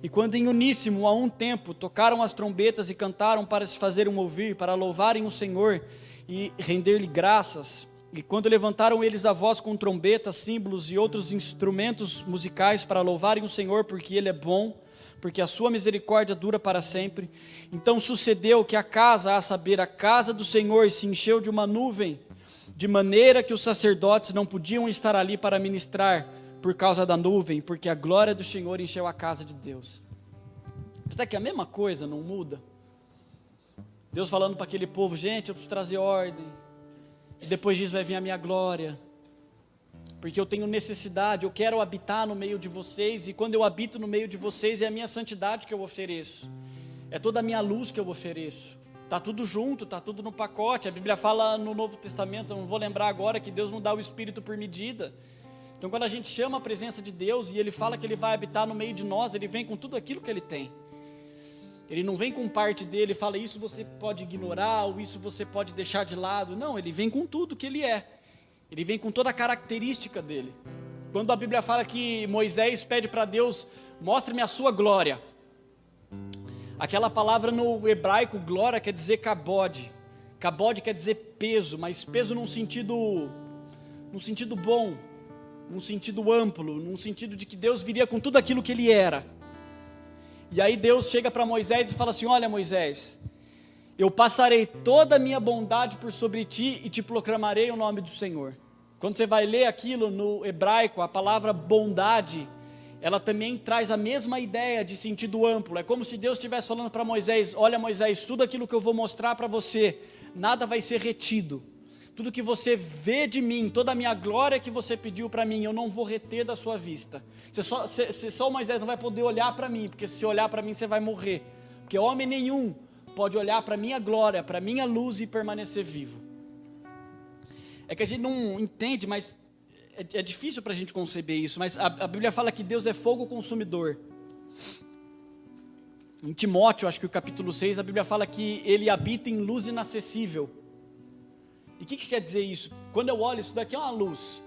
E quando em uníssono, a um tempo, tocaram as trombetas e cantaram para se fazerem ouvir, para louvarem o Senhor e render-lhe graças. E quando levantaram eles a voz com trombetas, símbolos e outros instrumentos musicais para louvarem o Senhor, porque Ele é bom, porque a sua misericórdia dura para sempre. Então sucedeu que a casa, a saber, a casa do Senhor, se encheu de uma nuvem, de maneira que os sacerdotes não podiam estar ali para ministrar por causa da nuvem, porque a glória do Senhor encheu a casa de Deus. Até que a mesma coisa não muda. Deus falando para aquele povo: gente, eu preciso trazer ordem, e depois disso vai vir a minha glória. porque eu tenho necessidade, eu quero habitar no meio de vocês, e quando eu habito no meio de vocês, é a minha santidade que eu ofereço, é toda a minha luz que eu ofereço, está tudo junto, está tudo no pacote. A Bíblia fala no Novo Testamento, eu não vou lembrar agora, que Deus não dá o Espírito por medida. Então quando a gente chama a presença de Deus, e Ele fala que Ele vai habitar no meio de nós, Ele vem com tudo aquilo que Ele tem. Ele não vem com parte dele e fala, isso você pode ignorar, ou isso você pode deixar de lado. Não, Ele vem com tudo que Ele é. Ele vem com toda a característica dele. Quando a Bíblia fala que Moisés pede para Deus, mostre-me a sua glória. Aquela palavra no hebraico, glória, quer dizer kabod. Kabod quer dizer peso, mas peso num sentido bom, num sentido amplo, num sentido de que Deus viria com tudo aquilo que Ele era. E aí Deus chega para Moisés e fala assim, olha Moisés, eu passarei toda a minha bondade por sobre ti e te proclamarei o nome do Senhor. Quando você vai ler aquilo no hebraico, a palavra bondade, ela também traz a mesma ideia de sentido amplo. É como se Deus estivesse falando para Moisés, olha Moisés, tudo aquilo que eu vou mostrar para você, nada vai ser retido. Tudo que você vê de mim, toda a minha glória que você pediu para mim, eu não vou reter da sua vista. Você só Moisés não vai poder olhar para mim, porque se olhar para mim você vai morrer. Porque homem nenhum pode olhar para a minha glória, para a minha luz e permanecer vivo. É que a gente não entende, mas é difícil para a gente conceber isso, mas a Bíblia fala que Deus é fogo consumidor. Em Timóteo, acho que o capítulo 6, a Bíblia fala que Ele habita em luz inacessível. E o que quer dizer isso? Quando eu olho, isso daqui é uma luz,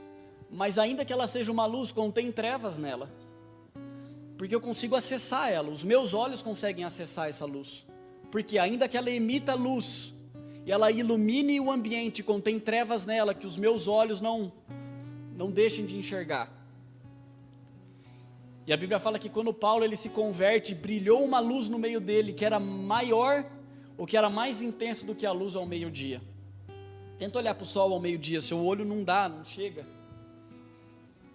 mas ainda que ela seja uma luz, contém trevas nela, porque eu consigo acessar ela, os meus olhos conseguem acessar essa luz, porque ainda que ela emita luz, e ela ilumine o ambiente, contém trevas nela, que os meus olhos não deixem de enxergar. E a Bíblia fala que quando Paulo ele se converte, brilhou uma luz no meio dele, que era maior, ou que era mais intensa do que a luz ao meio-dia. Tenta olhar para o sol ao meio-dia, seu olho não dá, não chega.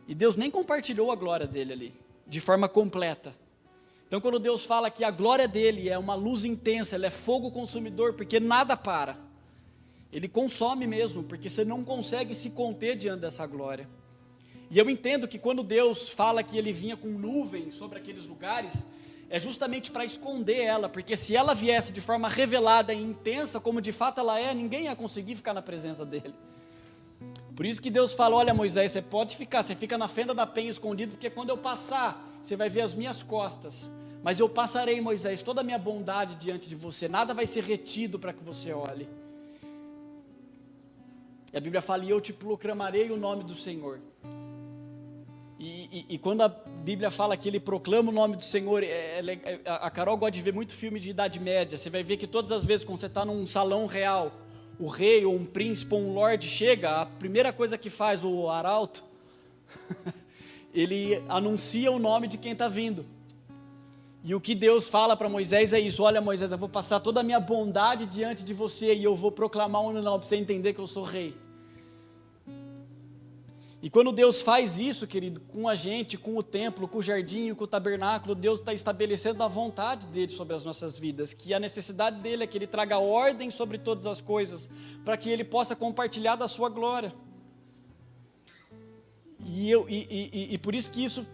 E Deus nem compartilhou a glória dele ali, de forma completa. Então quando Deus fala que a glória dele é uma luz intensa, ela é fogo consumidor, porque nada para. Ele consome mesmo, porque você não consegue se conter diante dessa glória. E eu entendo que quando Deus fala que ele vinha com nuvens sobre aqueles lugares, é justamente para esconder ela, porque se ela viesse de forma revelada e intensa, como de fato ela é, ninguém ia conseguir ficar na presença dele. Por isso que Deus fala, olha Moisés, você pode ficar, você fica na fenda da penha escondido, porque quando eu passar, você vai ver as minhas costas, mas eu passarei Moisés, toda a minha bondade diante de você, nada vai ser retido para que você olhe. E a Bíblia fala, e eu te proclamarei o nome do Senhor. E quando a Bíblia fala que ele proclama o nome do Senhor, a Carol gosta de ver muito filme de Idade Média, você vai ver que todas as vezes quando você está num salão real, o rei ou um príncipe ou um lorde chega, a primeira coisa que faz o arauto, ele anuncia o nome de quem está vindo. E o que Deus fala para Moisés é isso, olha Moisés, eu vou passar toda a minha bondade diante de você e eu vou proclamar um nome para você entender que eu sou rei. E quando Deus faz isso, querido, com a gente, com o templo, com o jardim, com o tabernáculo, Deus está estabelecendo a vontade dele sobre as nossas vidas, que a necessidade dele é que ele traga ordem sobre todas as coisas, para que ele possa compartilhar da sua glória. E por isso que isso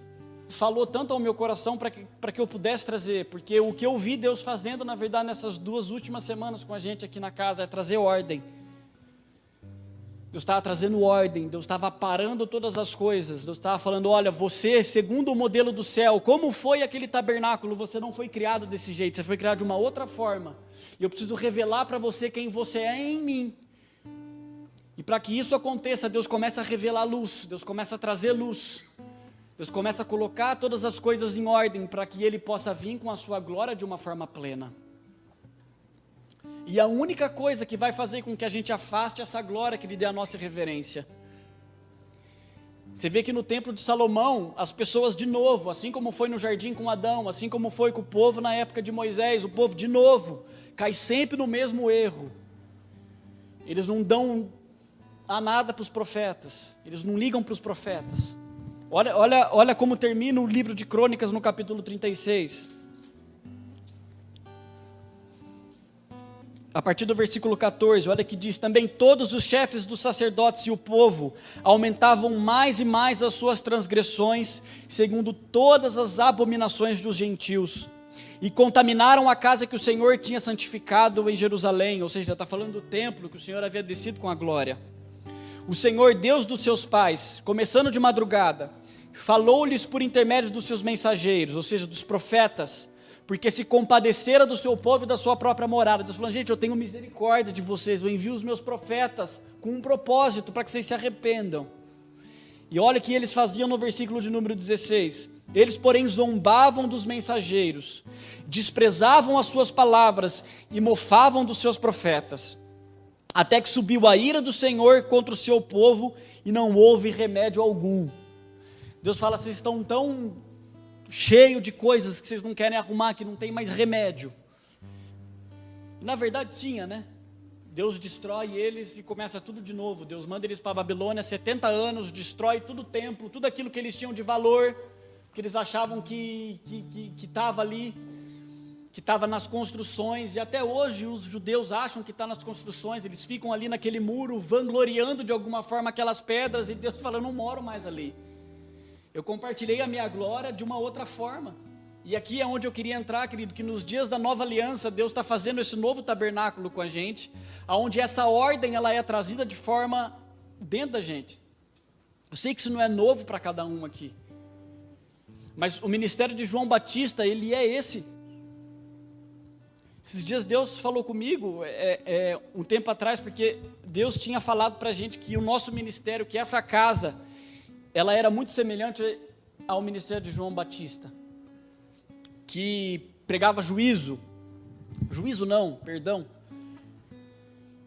falou tanto ao meu coração, para que eu pudesse trazer, porque o que eu vi Deus fazendo, na verdade, nessas 2 últimas semanas com a gente aqui na casa, é trazer ordem. Deus estava trazendo ordem, Deus estava parando todas as coisas, Deus estava falando, olha, você, segundo o modelo do céu, como foi aquele tabernáculo, você não foi criado desse jeito, você foi criado de uma outra forma, e eu preciso revelar para você quem você é em mim, e para que isso aconteça, Deus começa a revelar luz, Deus começa a trazer luz, Deus começa a colocar todas as coisas em ordem, para que Ele possa vir com a sua glória de uma forma plena. E a única coisa que vai fazer com que a gente afaste essa glória que lhe dê a nossa reverência. Você vê que no templo de Salomão, as pessoas de novo, assim como foi no jardim com Adão, assim como foi com o povo na época de Moisés, o povo de novo, cai sempre no mesmo erro. Eles não dão a nada para os profetas, eles não ligam para os profetas. Olha como termina o livro de Crônicas no capítulo 36. a partir do versículo 14, olha que diz: também todos os chefes dos sacerdotes e o povo aumentavam mais e mais as suas transgressões, segundo todas as abominações dos gentios, e contaminaram a casa que o Senhor tinha santificado em Jerusalém. Ou seja, está falando do templo que o Senhor havia descido com a glória. O Senhor, Deus dos seus pais, começando de madrugada, falou-lhes por intermédio dos seus mensageiros, ou seja, dos profetas, porque se compadecera do seu povo e da sua própria morada. Deus falando: gente, eu tenho misericórdia de vocês, eu envio os meus profetas com um propósito, para que vocês se arrependam. E olha o que eles faziam no versículo de número 16: eles, porém, zombavam dos mensageiros, desprezavam as suas palavras e mofavam dos seus profetas, até que subiu a ira do Senhor contra o seu povo e não houve remédio algum. Deus fala: vocês estão tão cheio de coisas que vocês não querem arrumar, que não tem mais remédio. Na verdade tinha, né? Deus destrói eles e começa tudo de novo. Deus manda eles para a Babilônia, 70 anos, destrói todo o templo, tudo aquilo que eles tinham de valor, que eles achavam que estava ali, que estava nas construções, e até hoje os judeus acham que está nas construções. Eles ficam ali naquele muro, vangloriando de alguma forma aquelas pedras, e Deus fala: eu não moro mais ali. Eu compartilhei a minha glória de uma outra forma. E aqui é onde eu queria entrar, querido, que nos dias da nova aliança, Deus está fazendo esse novo tabernáculo com a gente, onde essa ordem ela é trazida de forma dentro da gente. Eu sei que isso não é novo para cada um aqui, mas o ministério de João Batista, ele é esse. Esses dias Deus falou comigo, um tempo atrás, porque Deus tinha falado para a gente que o nosso ministério, que essa casa, ela era muito semelhante ao ministério de João Batista, que pregava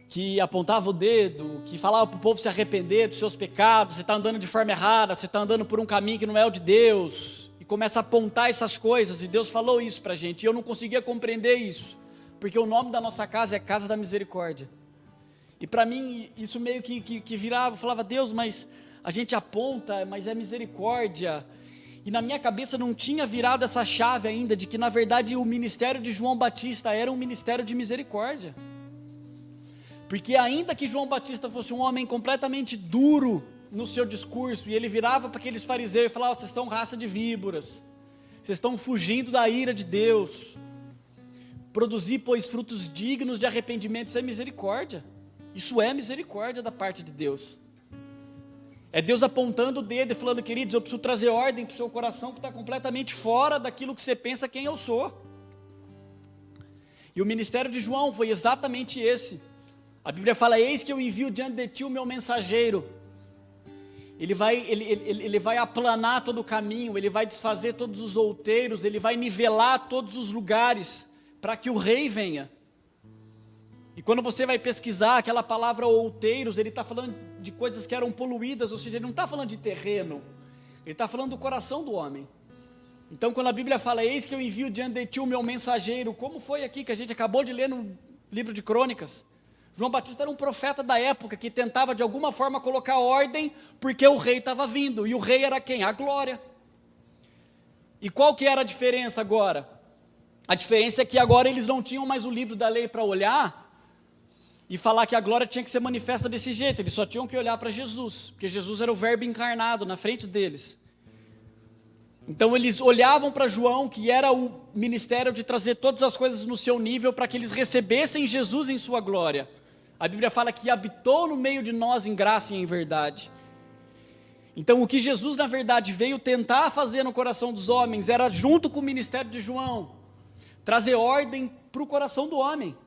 que apontava o dedo, que falava para o povo se arrepender dos seus pecados. Você está andando de forma errada, você está andando por um caminho que não é o de Deus, e começa a apontar essas coisas, e Deus falou isso para a gente, e eu não conseguia compreender isso, porque o nome da nossa casa é Casa da Misericórdia, e para mim isso meio que virava, eu falava: Deus, mas a gente aponta, mas é misericórdia. E na minha cabeça não tinha virado essa chave ainda, de que na verdade o ministério de João Batista era um ministério de misericórdia. Porque ainda que João Batista fosse um homem completamente duro no seu discurso, e ele virava para aqueles fariseus e falava: vocês são raça de víboras, vocês estão fugindo da ira de Deus, produzir, pois, frutos dignos de arrependimento. Isso é misericórdia, isso é misericórdia da parte de Deus. É Deus apontando o dedo e falando: queridos, eu preciso trazer ordem para o seu coração, que está completamente fora daquilo que você pensa quem eu sou. E o ministério de João foi exatamente esse. A Bíblia fala: eis que eu envio diante de ti o meu mensageiro. Ele vai aplanar todo o caminho, ele vai desfazer todos os outeiros, ele vai nivelar todos os lugares, para que o rei venha. E quando você vai pesquisar aquela palavra outeiros, ele está falando de coisas que eram poluídas, ou seja, ele não está falando de terreno, ele está falando do coração do homem. Então quando a Bíblia fala: eis que eu envio diante de ti o meu mensageiro, como foi aqui que a gente acabou de ler no livro de Crônicas, João Batista era um profeta da época, que tentava de alguma forma colocar ordem, porque o rei estava vindo, e o rei era quem? A glória. E qual que era a diferença agora? A diferença é que agora eles não tinham mais o livro da lei para olhar e falar que a glória tinha que ser manifesta desse jeito. Eles só tinham que olhar para Jesus, porque Jesus era o verbo encarnado na frente deles. Então eles olhavam para João, que era o ministério de trazer todas as coisas no seu nível, para que eles recebessem Jesus em sua glória. A Bíblia fala que habitou no meio de nós em graça e em verdade. Então o que Jesus na verdade veio tentar fazer no coração dos homens, era junto com o ministério de João, trazer ordem para o coração do homem.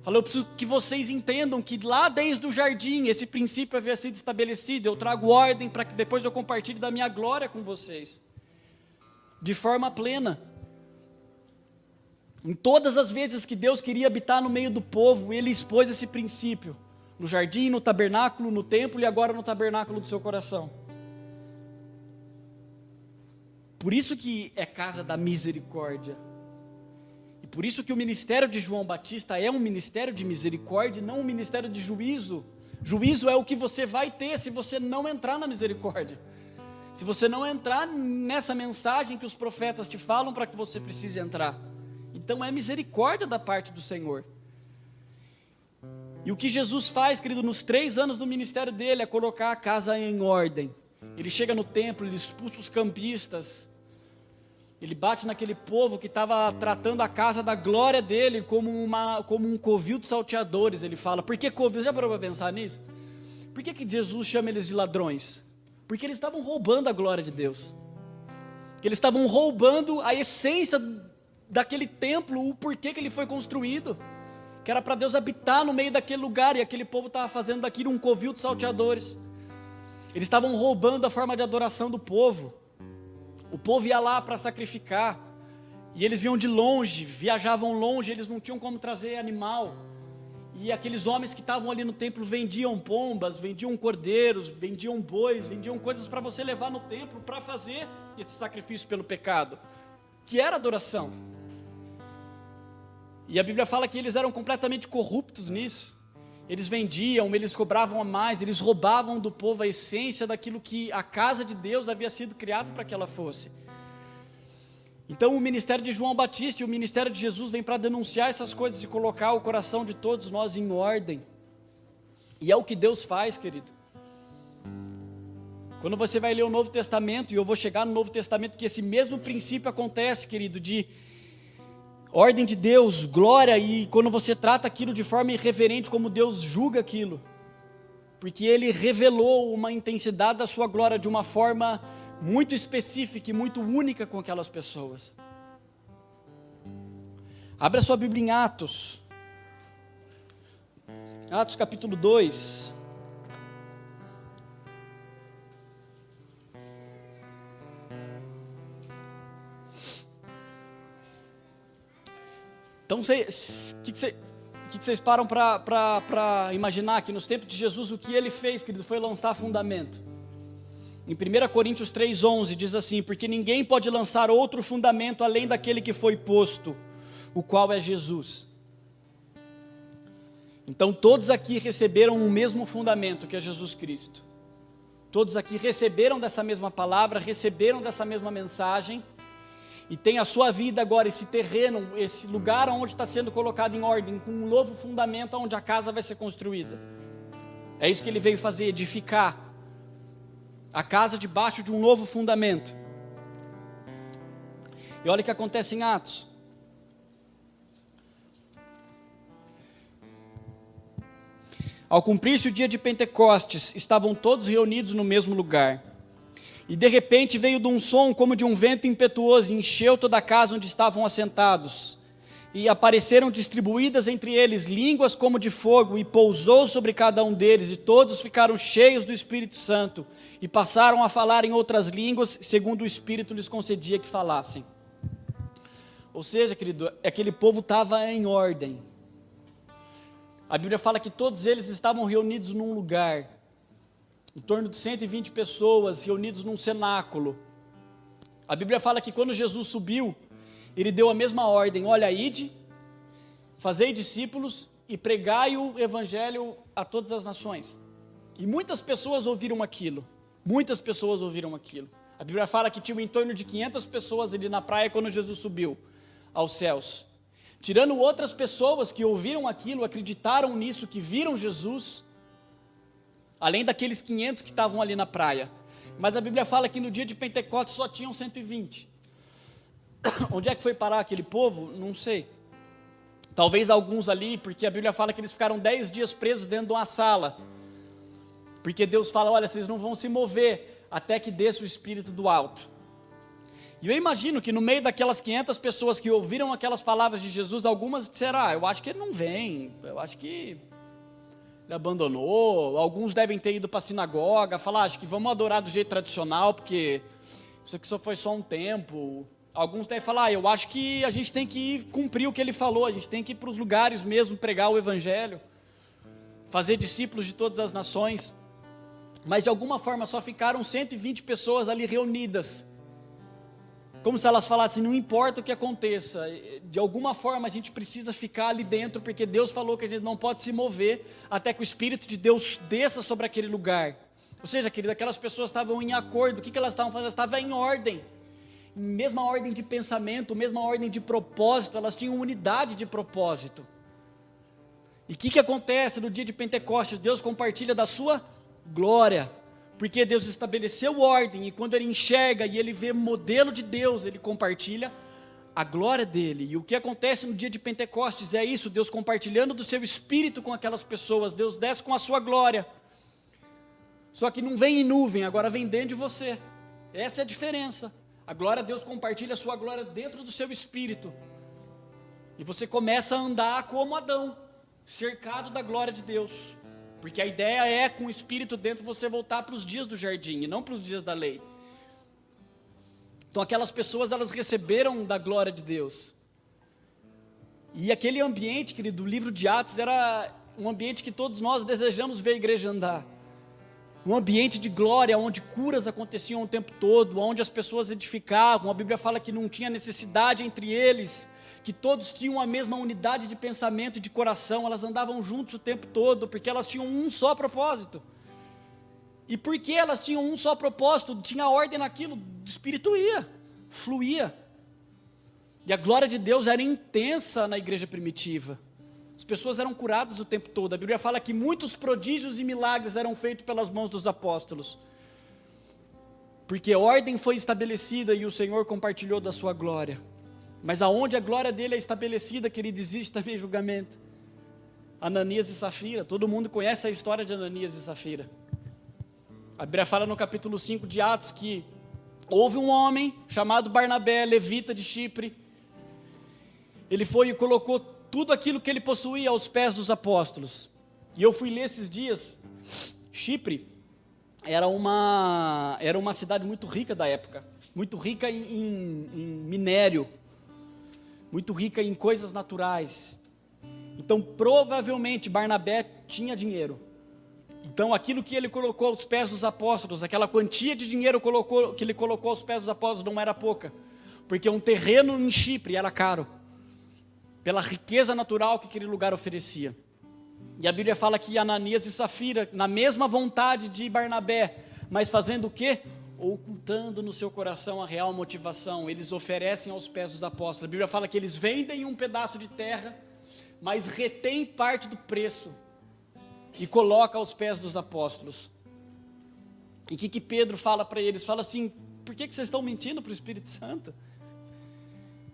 Falou: eu preciso que vocês entendam que lá desde o jardim, esse princípio havia sido estabelecido. Eu trago ordem para que depois eu compartilhe da minha glória com vocês, de forma plena. Em todas as vezes que Deus queria habitar no meio do povo, Ele expôs esse princípio, no jardim, no tabernáculo, no templo e agora no tabernáculo do seu coração. Por isso que é casa da misericórdia. E por isso que o ministério de João Batista é um ministério de misericórdia, não um ministério de juízo. Juízo é o que você vai ter se você não entrar na misericórdia, se você não entrar nessa mensagem que os profetas te falam para que você precise entrar. Então é misericórdia da parte do Senhor. E o que Jesus faz, querido, nos 3 anos do ministério dele, é colocar a casa em ordem. Ele chega no templo, ele expulsa os campistas, ele bate naquele povo que estava tratando a casa da glória dele como um covil de salteadores. Ele fala, por que covil? Já parou para pensar nisso? Por que Jesus chama eles de ladrões? Porque eles estavam roubando a glória de Deus. Eles estavam roubando a essência daquele templo, o porquê que ele foi construído, que era para Deus habitar no meio daquele lugar, e aquele povo estava fazendo daquilo um covil de salteadores. Eles estavam roubando a forma de adoração do povo. O povo ia lá para sacrificar, e eles vinham de longe, viajavam longe, eles não tinham como trazer animal, e aqueles homens que estavam ali no templo vendiam pombas, vendiam cordeiros, vendiam bois, vendiam coisas para você levar no templo, para fazer esse sacrifício pelo pecado, que era adoração. E a Bíblia fala que eles eram completamente corruptos nisso. Eles vendiam, eles cobravam a mais, eles roubavam do povo a essência daquilo que a casa de Deus havia sido criada para que ela fosse. Então o ministério de João Batista e o ministério de Jesus vem para denunciar essas coisas e colocar o coração de todos nós em ordem. E é o que Deus faz, querido. Quando você vai ler o Novo Testamento, e eu vou chegar no Novo Testamento, que esse mesmo princípio acontece, querido, de ordem de Deus, glória, e quando você trata aquilo de forma irreverente, como Deus julga aquilo, porque Ele revelou uma intensidade da sua glória de uma forma muito específica e muito única com aquelas pessoas. Abra sua Bíblia em Atos, Atos capítulo 2. Então, o que vocês param para imaginar que nos tempos de Jesus o que ele fez, querido, foi lançar fundamento. Em 1 Coríntios 3,11 diz assim, porque ninguém pode lançar outro fundamento além daquele que foi posto, o qual é Jesus. Então todos aqui receberam o mesmo fundamento que é Jesus Cristo. Todos aqui receberam dessa mesma palavra, receberam dessa mesma mensagem, e tem a sua vida agora, esse terreno, esse lugar onde está sendo colocado em ordem, com um novo fundamento onde a casa vai ser construída. É isso que ele veio fazer, edificar a casa debaixo de um novo fundamento. E olha o que acontece em Atos. Ao cumprir-se o dia de Pentecostes, estavam todos reunidos no mesmo lugar. E de repente veio de um som como de um vento impetuoso, e encheu toda a casa onde estavam assentados. E apareceram distribuídas entre eles línguas como de fogo, e pousou sobre cada um deles, e todos ficaram cheios do Espírito Santo, e passaram a falar em outras línguas, segundo o Espírito lhes concedia que falassem. Ou seja, querido, aquele povo estava em ordem. A Bíblia fala que todos eles estavam reunidos num lugar, em torno de 120 pessoas reunidos num cenáculo. A Bíblia fala que quando Jesus subiu, ele deu a mesma ordem, olha, ide, fazei discípulos e pregai o evangelho a todas as nações. E muitas pessoas ouviram aquilo, A Bíblia fala que tinha em torno de 500 pessoas ali na praia quando Jesus subiu aos céus. Tirando outras pessoas que ouviram aquilo, acreditaram nisso, que viram Jesus, além daqueles 500 que estavam ali na praia. Mas a Bíblia fala que no dia de Pentecostes só tinham 120. Onde é que foi parar aquele povo? Não sei. Talvez alguns ali, porque a Bíblia fala que eles ficaram 10 dias presos dentro de uma sala. Porque Deus fala, olha, vocês não vão se mover até que desça o Espírito do alto. E eu imagino que no meio daquelas 500 pessoas que ouviram aquelas palavras de Jesus, algumas disseram, eu acho que ele não vem, eu acho que ele abandonou. Alguns devem ter ido para a sinagoga, falar, acho que vamos adorar do jeito tradicional, porque isso aqui só foi só um tempo. Alguns devem falar, eu acho que a gente tem que ir cumprir o que ele falou, a gente tem que ir para os lugares mesmo, pregar o evangelho, fazer discípulos de todas as nações. Mas de alguma forma só ficaram 120 pessoas ali reunidas, como se elas falassem, não importa o que aconteça, de alguma forma a gente precisa ficar ali dentro, porque Deus falou que a gente não pode se mover até que o Espírito de Deus desça sobre aquele lugar. Ou seja, querido, aquelas pessoas estavam em acordo. O que elas estavam fazendo? Elas estavam em ordem, mesma ordem de pensamento, mesma ordem de propósito, elas tinham unidade de propósito. E o que acontece no dia de Pentecostes? Deus compartilha da sua glória, porque Deus estabeleceu ordem, e quando ele enxerga e ele vê modelo de Deus, ele compartilha a glória dele. E o que acontece no dia de Pentecostes é isso, Deus compartilhando do seu Espírito com aquelas pessoas, Deus desce com a sua glória, só que não vem em nuvem, agora vem dentro de você. Essa é a diferença. A glória, Deus compartilha a sua glória dentro do seu Espírito, e você começa a andar como Adão, cercado da glória de Deus, porque a ideia é, com o Espírito dentro, você voltar para os dias do jardim, e não para os dias da lei. Então aquelas pessoas, elas receberam da glória de Deus, e aquele ambiente, querido, do livro de Atos, era um ambiente que todos nós desejamos ver a igreja andar, um ambiente de glória, onde curas aconteciam o tempo todo, onde as pessoas edificavam. A Bíblia fala que não tinha necessidade entre eles, que todos tinham a mesma unidade de pensamento e de coração, elas andavam juntos o tempo todo, porque elas tinham um só propósito. E porque elas tinham um só propósito, tinha ordem naquilo, o Espírito ia, fluía. E a glória de Deus era intensa na igreja primitiva. As pessoas eram curadas o tempo todo. A Bíblia fala que muitos prodígios e milagres eram feitos pelas mãos dos apóstolos, porque a ordem foi estabelecida e o Senhor compartilhou da sua glória. Mas aonde a glória dele é estabelecida, querido, existe também julgamento. Ananias e Safira, todo mundo conhece a história de Ananias e Safira. A Bíblia fala no capítulo 5 de Atos que houve um homem chamado Barnabé, levita de Chipre. Ele foi e colocou tudo aquilo que ele possuía aos pés dos apóstolos. E eu fui ler esses dias. Chipre era uma cidade muito rica da época, muito rica em minério, muito rica em coisas naturais. Então provavelmente Barnabé tinha dinheiro. Então aquilo que ele colocou aos pés dos apóstolos, aquela quantia de dinheiro que ele colocou aos pés dos apóstolos não era pouca, porque um terreno em Chipre era caro, pela riqueza natural que aquele lugar oferecia. E a Bíblia fala que Ananias e Safira, na mesma vontade de Barnabé, mas fazendo o quê? Ocultando no seu coração a real motivação, eles oferecem aos pés dos apóstolos. A Bíblia fala que eles vendem um pedaço de terra, mas retém parte do preço e coloca aos pés dos apóstolos. E o que Pedro fala para eles? Fala assim: por que vocês estão mentindo para o Espírito Santo?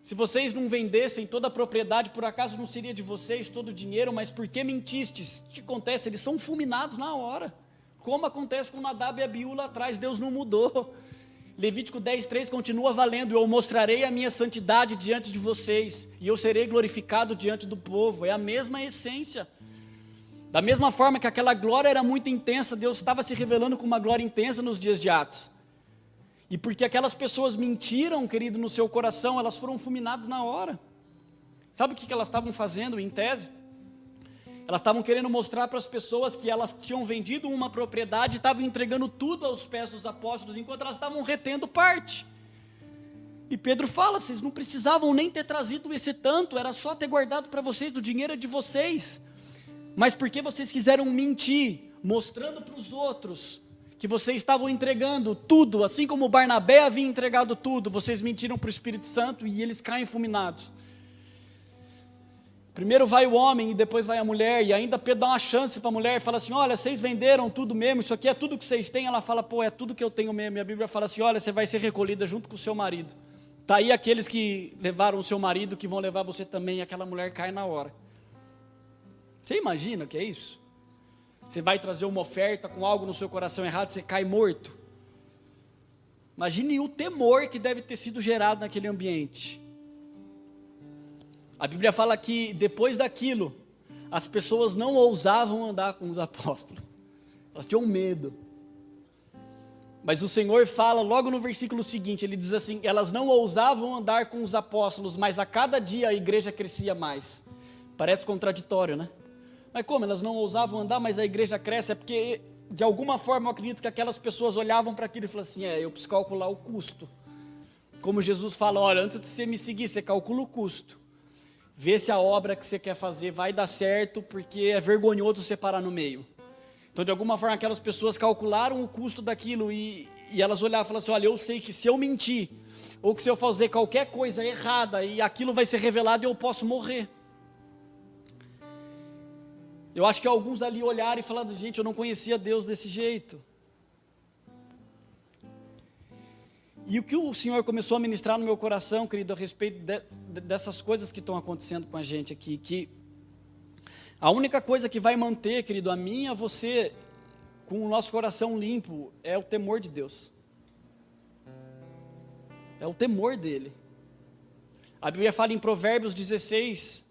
Se vocês não vendessem toda a propriedade, por acaso não seria de vocês todo o dinheiro? Mas por que mentistes? O que acontece? Eles são fulminados na hora, como acontece com Nadab e Abiú lá atrás. Deus não mudou. Levítico 10:3 continua valendo: eu mostrarei a minha santidade diante de vocês, e eu serei glorificado diante do povo. É a mesma essência. Da mesma forma que aquela glória era muito intensa, Deus estava se revelando com uma glória intensa nos dias de Atos. E porque aquelas pessoas mentiram, querido, no seu coração, elas foram fulminadas na hora. Sabe o que elas estavam fazendo, em tese? Elas estavam querendo mostrar para as pessoas que elas tinham vendido uma propriedade e estavam entregando tudo aos pés dos apóstolos, enquanto elas estavam retendo parte. E Pedro fala: vocês não precisavam nem ter trazido esse tanto, era só ter guardado para vocês, o dinheiro é de vocês. Mas porque vocês quiseram mentir, mostrando para os outros que vocês estavam entregando tudo, assim como Barnabé havia entregado tudo, vocês mentiram para o Espírito Santo e eles caem fulminados. Primeiro vai o homem e depois vai a mulher, e ainda Pedro dá uma chance para a mulher e fala assim: olha, vocês venderam tudo mesmo, isso aqui é tudo que vocês têm? Ela fala: pô, é tudo que eu tenho mesmo. E a Bíblia fala assim: olha, você vai ser recolhida junto com o seu marido. Está aí aqueles que levaram o seu marido, que vão levar você também. E aquela mulher cai na hora. Você imagina o que é isso? Você vai trazer uma oferta com algo no seu coração errado, você cai morto. Imagine o temor que deve ter sido gerado naquele ambiente. A Bíblia fala que depois daquilo, as pessoas não ousavam andar com os apóstolos. Elas tinham medo. Mas o Senhor fala logo no versículo seguinte, ele diz assim: elas não ousavam andar com os apóstolos, mas a cada dia a igreja crescia mais. Parece contraditório, né? Mas como? Elas não ousavam andar, mas a igreja cresce? É porque, de alguma forma, eu acredito que aquelas pessoas olhavam para aquilo e falavam assim: eu preciso calcular o custo. Como Jesus fala: olha, antes de você me seguir, você calcula o custo. Vê se a obra que você quer fazer vai dar certo, porque é vergonhoso você parar no meio. Então, de alguma forma, aquelas pessoas calcularam o custo daquilo e elas olhavam e falavam assim: olha, eu sei que se eu mentir, ou que se eu fazer qualquer coisa errada, e aquilo vai ser revelado e eu posso morrer. Eu acho que alguns ali olharam e falaram, gente, eu não conhecia Deus desse jeito. E o que o Senhor começou a ministrar no meu coração, querido, a respeito dessas coisas que estão acontecendo com a gente aqui, que a única coisa que vai manter, querido, a mim e a você, com o nosso coração limpo, é o temor de Deus. É o temor dEle. A Bíblia fala em Provérbios 16,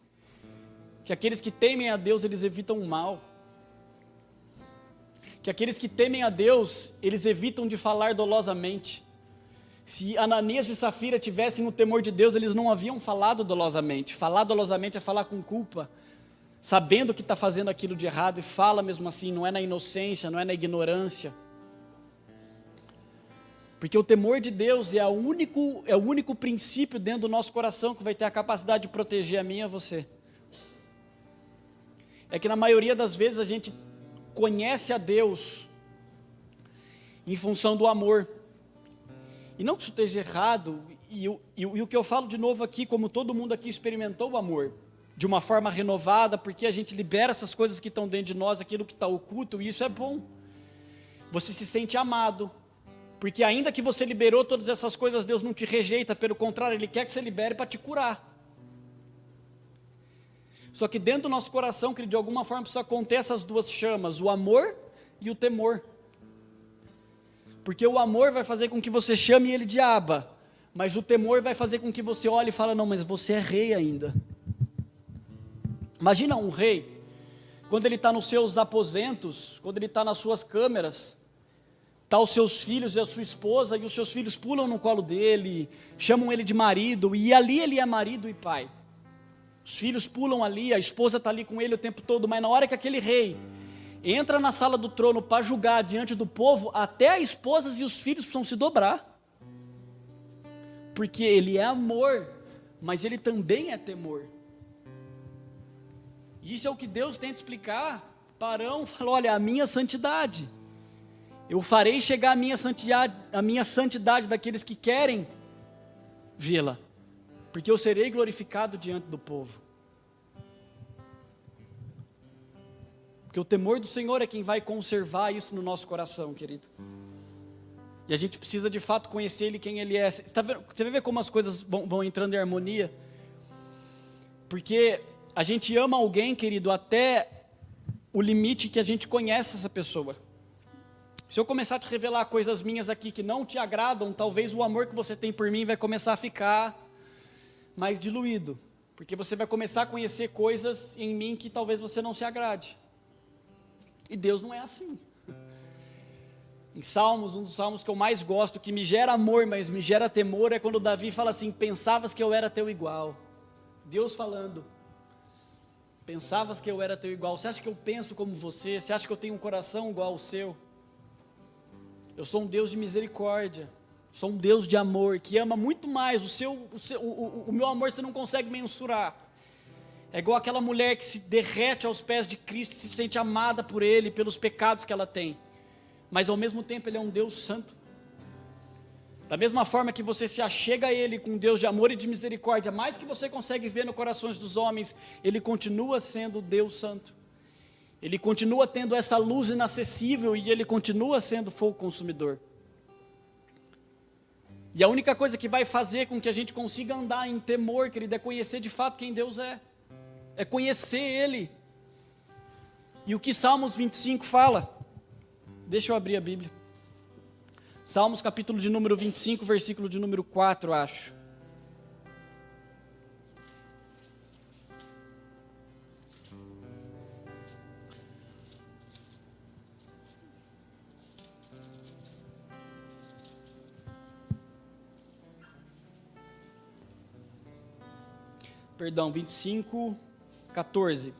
que aqueles que temem a Deus, eles evitam o mal. Que aqueles que temem a Deus, eles evitam de falar dolosamente. Se Ananias e Safira tivessem o temor de Deus, eles não haviam falado dolosamente. Falar dolosamente é falar com culpa, sabendo que está fazendo aquilo de errado, e fala mesmo assim, não é na inocência, não é na ignorância. Porque o temor de Deus é o único princípio dentro do nosso coração que vai ter a capacidade de proteger a mim e a você. É que na maioria das vezes a gente conhece a Deus em função do amor. E não que isso esteja errado, e o que eu falo de novo aqui, como todo mundo aqui experimentou o amor, de uma forma renovada, porque a gente libera essas coisas que estão dentro de nós, aquilo que está oculto, e isso é bom. Você se sente amado, porque ainda que você liberou todas essas coisas, Deus não te rejeita, pelo contrário, Ele quer que você libere para te curar. Só que dentro do nosso coração, que de alguma forma precisa conter essas duas chamas, o amor e o temor. Porque o amor vai fazer com que você chame Ele de Abba, mas o temor vai fazer com que você olhe e fale, não, mas você é rei ainda. Imagina um rei, quando ele está nos seus aposentos, quando ele está nas suas câmeras, está os seus filhos e a sua esposa, e os seus filhos pulam no colo dele, chamam ele de marido, e ali ele é marido e pai. Os filhos pulam ali, a esposa está ali com ele o tempo todo, mas na hora que aquele rei entra na sala do trono para julgar diante do povo, até as esposas e os filhos precisam se dobrar. Porque ele é amor, mas ele também é temor. Isso é o que Deus tenta explicar para Arão. Falou, olha, a minha santidade. Eu farei chegar a minha santidade daqueles que querem vê-la. Porque eu serei glorificado diante do povo. Porque o temor do Senhor é quem vai conservar isso no nosso coração, querido. E a gente precisa de fato conhecer Ele, quem Ele é. Você vai ver como as coisas vão entrando em harmonia. Porque a gente ama alguém, querido, até o limite que a gente conhece essa pessoa. Se eu começar a te revelar coisas minhas aqui que não te agradam, talvez o amor que você tem por mim vai começar a ficar mais diluído. Porque você vai começar a conhecer coisas em mim que talvez você não se agrade. E Deus não é assim. Em Salmos, um dos salmos que eu mais gosto, que me gera amor, mas me gera temor, é quando Davi fala assim, pensavas que eu era teu igual. Deus falando, pensavas que eu era teu igual, você acha que eu penso como você? Você acha que eu tenho um coração igual ao seu? Eu sou um Deus de misericórdia, sou um Deus de amor, que ama muito mais, o meu amor você não consegue mensurar. É igual aquela mulher que se derrete aos pés de Cristo, se sente amada por Ele, pelos pecados que ela tem, mas ao mesmo tempo Ele é um Deus santo. Da mesma forma que você se achega a Ele com Deus de amor e de misericórdia, mais que você consegue ver no corações dos homens, Ele continua sendo Deus santo. Ele continua tendo essa luz inacessível e Ele continua sendo fogo consumidor. E a única coisa que vai fazer com que a gente consiga andar em temor, querido, é conhecer de fato quem Deus é. É conhecer Ele. E o que Salmos 25 fala? Deixa eu abrir a Bíblia. Salmos capítulo de número 25, versículo de número 4, acho. Perdão, 25, 14.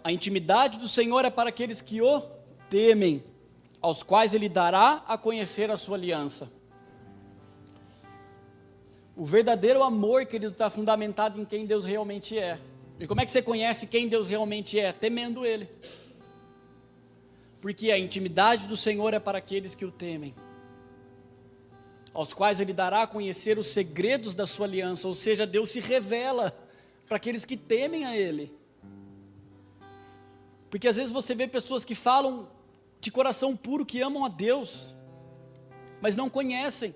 A intimidade do Senhor é para aqueles que o temem, aos quais Ele dará a conhecer a sua aliança. O verdadeiro amor, querido, está fundamentado em quem Deus realmente é. E como é que você conhece quem Deus realmente é? Temendo Ele. Porque a intimidade do Senhor é para aqueles que o temem. aos quais ele dará a conhecer os segredos da sua aliança, ou seja, Deus se revela para aqueles que temem a ele. Porque às vezes você vê pessoas que falam de coração puro, que amam a Deus, mas não conhecem.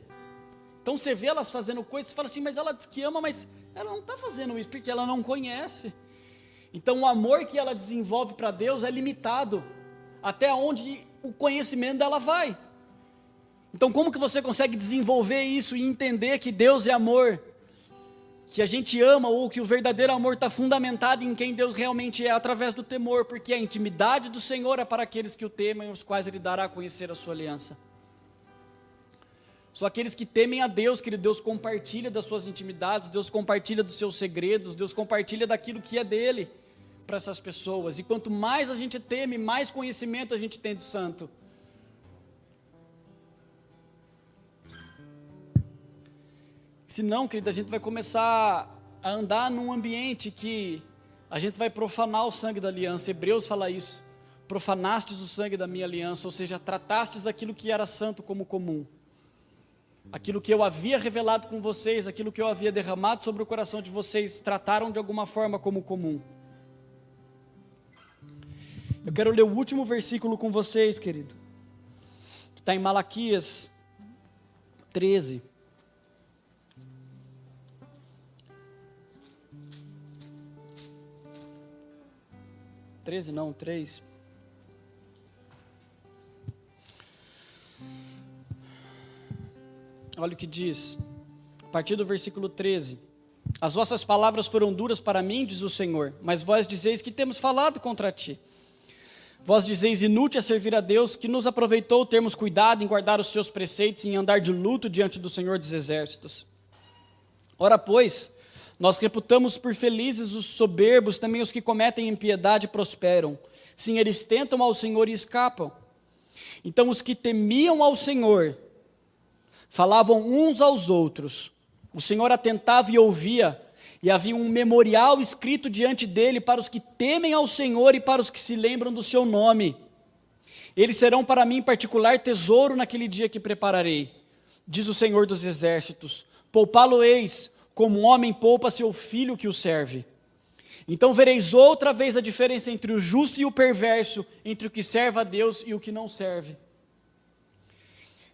Então você vê elas fazendo coisas, você fala assim, mas ela diz que ama, mas ela não está fazendo isso, porque ela não conhece. Então o amor que ela desenvolve para Deus é limitado, até onde o conhecimento dela vai. Então como que você consegue desenvolver isso e entender que Deus é amor, que a gente ama, ou que o verdadeiro amor está fundamentado em quem Deus realmente é, através do temor, porque a intimidade do Senhor é para aqueles que o temem, os quais ele dará a conhecer a sua aliança. Só aqueles que temem a Deus, que Deus compartilha das suas intimidades, Deus compartilha dos seus segredos, Deus compartilha daquilo que é dele para essas pessoas. E quanto mais a gente teme, mais conhecimento a gente tem do santo. Senão, querida, a gente vai começar a andar num ambiente que a gente vai profanar o sangue da aliança. Hebreus fala isso. Profanastes o sangue da minha aliança, ou seja, tratastes aquilo que era santo como comum. Aquilo que eu havia revelado com vocês, aquilo que eu havia derramado sobre o coração de vocês, trataram de alguma forma como comum. Eu quero ler o último versículo com vocês, querido, que está em Malaquias 13. Não, 3. Olha o que diz, a partir do versículo 13. As vossas palavras foram duras para mim, diz o Senhor, mas vós dizeis que temos falado contra ti. Vós dizeis, inútil é servir a Deus, que nos aproveitou termos cuidado em guardar os teus preceitos e em andar de luto diante do Senhor dos Exércitos. Ora, pois, nós reputamos por felizes os soberbos, também os que cometem impiedade prosperam. Sim, eles tentam ao Senhor e escapam. Então os que temiam ao Senhor falavam uns aos outros. O Senhor atentava e ouvia, e havia um memorial escrito diante dele para os que temem ao Senhor e para os que se lembram do seu nome. Eles serão para mim particular tesouro naquele dia que prepararei, diz o Senhor dos Exércitos. Poupá-lo-eis, como um homem poupa seu filho que o serve. Então vereis outra vez a diferença entre o justo e o perverso, entre o que serve a Deus e o que não serve.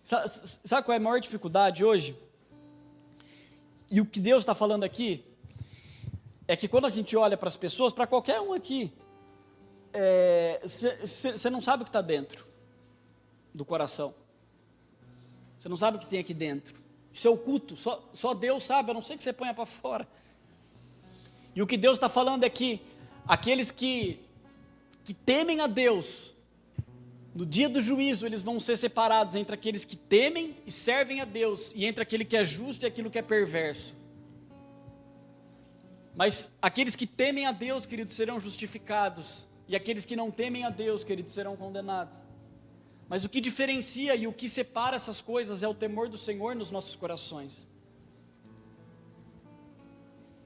Sabe qual é a maior dificuldade hoje? E o que Deus está falando aqui, é que quando a gente olha para as pessoas, para qualquer um aqui, você não sabe o que está dentro do coração. Você não sabe o que tem aqui dentro. Isso é oculto, só Deus sabe, a não ser que você ponha para fora. E o que Deus está falando é que aqueles que temem a Deus, no dia do juízo, eles vão ser separados entre aqueles que temem e servem a Deus, e entre aquele que é justo e aquilo que é perverso. Mas aqueles que temem a Deus, queridos, serão justificados, e aqueles que não temem a Deus, queridos, serão condenados. Mas o que diferencia e o que separa essas coisas é o temor do Senhor nos nossos corações.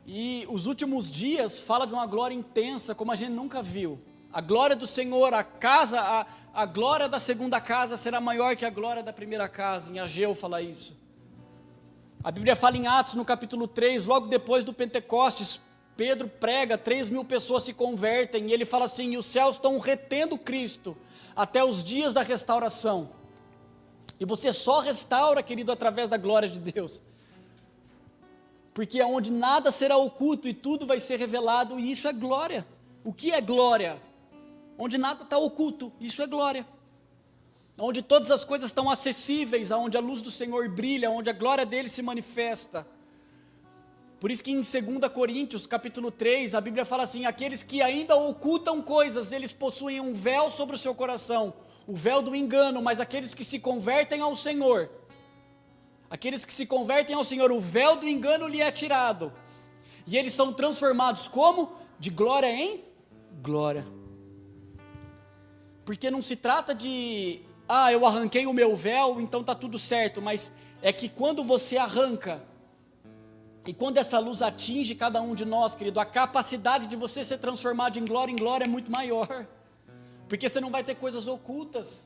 E os últimos dias fala de uma glória intensa, como a gente nunca viu. A glória do Senhor, a glória da segunda casa será maior que a glória da primeira casa. Em Ageu fala isso. A Bíblia fala em Atos, no capítulo 3, logo depois do Pentecostes, Pedro prega, 3.000 pessoas se convertem, e ele fala assim, e os céus estão retendo Cristo, até os dias da restauração. E você só restaura, querido, através da glória de Deus. Porque é onde nada será oculto e tudo vai ser revelado, e isso é glória. O que é glória? Onde nada está oculto, isso é glória. Onde todas as coisas estão acessíveis, onde a luz do Senhor brilha, onde a glória dele se manifesta. Por isso que em 2 Coríntios, capítulo 3, a Bíblia fala assim, aqueles que ainda ocultam coisas, eles possuem um véu sobre o seu coração, o véu do engano, mas aqueles que se convertem ao Senhor, o véu do engano lhe é tirado, e eles são transformados como? De glória em glória. Porque não se trata de, eu arranquei o meu véu, então está tudo certo, mas é que quando você arranca, e quando essa luz atinge cada um de nós, querido, a capacidade de você ser transformado em glória é muito maior, porque você não vai ter coisas ocultas.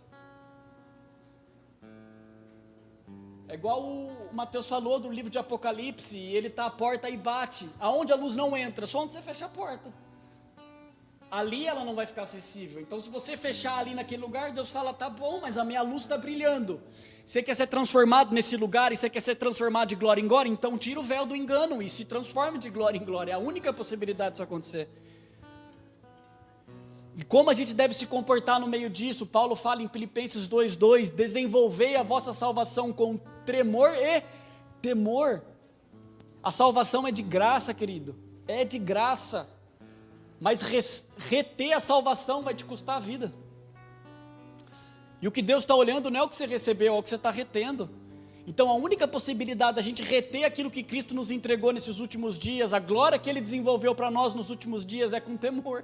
É igual o Mateus falou do livro de Apocalipse, ele está à porta e bate. Aonde a luz não entra, só onde você fecha a porta. Ali ela não vai ficar acessível. Então se você fechar ali naquele lugar, Deus fala, tá bom, mas a minha luz está brilhando. Você quer ser transformado nesse lugar e você quer ser transformado de glória em glória? Então tira o véu do engano e se transforme de glória em glória. É a única possibilidade disso acontecer. E como a gente deve se comportar no meio disso? Paulo fala em Filipenses 2:2, desenvolvei a vossa salvação com tremor e temor. A salvação é de graça, querido, é de graça, mas reter a salvação vai te custar a vida. E o que Deus está olhando não é o que você recebeu, é o que você está retendo. Então a única possibilidade da gente reter aquilo que Cristo nos entregou nesses últimos dias, a glória que Ele desenvolveu para nós nos últimos dias, é com temor.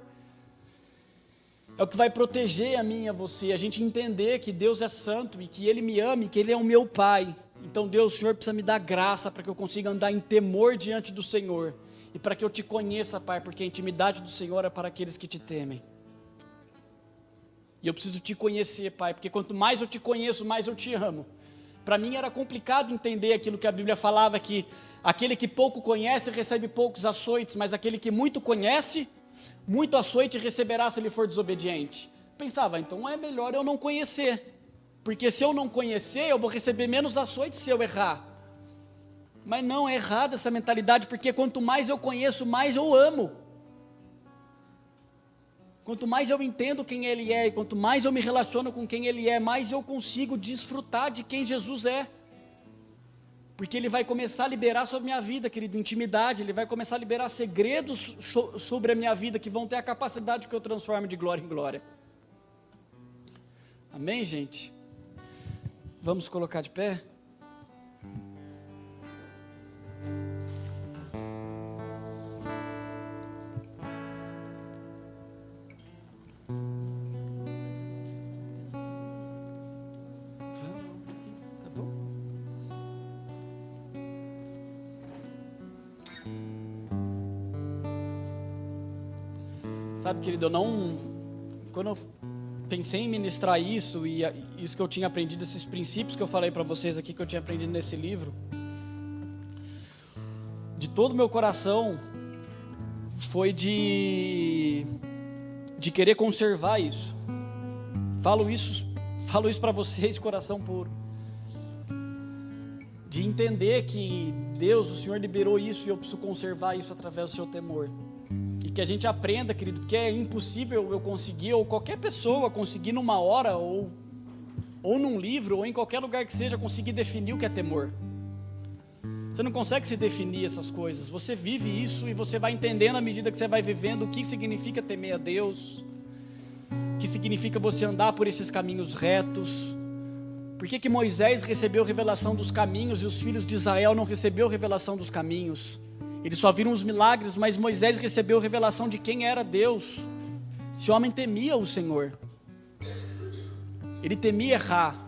É o que vai proteger a mim e a você, a gente entender que Deus é santo e que Ele me ama e que Ele é o meu Pai. Então Deus, o Senhor precisa me dar graça para que eu consiga andar em temor diante do Senhor e para que eu te conheça, Pai, porque a intimidade do Senhor é para aqueles que te temem. E eu preciso te conhecer, Pai, porque quanto mais eu te conheço, mais eu te amo. Para mim era complicado entender aquilo que a Bíblia falava, que aquele que pouco conhece recebe poucos açoites, mas aquele que muito conhece, muito açoite receberá se ele for desobediente. Pensava, então é melhor eu não conhecer, porque se eu não conhecer, eu vou receber menos açoite se eu errar. Mas não, é errada essa mentalidade, porque quanto mais eu conheço, mais eu amo. Quanto mais eu entendo quem Ele é, e quanto mais eu me relaciono com quem Ele é, mais eu consigo desfrutar de quem Jesus é. Porque Ele vai começar a liberar sobre a minha vida, querido, intimidade, Ele vai começar a liberar segredos sobre a minha vida, que vão ter a capacidade que eu transforme de glória em glória. Amém, gente? Vamos colocar de pé? Sabe, querido, quando eu pensei em ministrar isso, e isso que eu tinha aprendido, esses princípios que eu falei para vocês aqui, que eu tinha aprendido nesse livro, de todo o meu coração, foi de querer conservar isso. Falo isso para vocês, coração puro. De entender que Deus, o Senhor liberou isso, e eu preciso conservar isso através do seu temor. E que a gente aprenda, querido, porque é impossível eu conseguir, ou qualquer pessoa conseguir numa hora, ou num livro, ou em qualquer lugar que seja, conseguir definir o que é temor. Você não consegue se definir essas coisas, você vive isso e você vai entendendo à medida que você vai vivendo o que significa temer a Deus, o que significa você andar por esses caminhos retos. Por que Moisés recebeu revelação dos caminhos e os filhos de Israel não receberam revelação dos caminhos? Eles só viram os milagres, mas Moisés recebeu revelação de quem era Deus. Esse homem temia o Senhor. Ele temia errar.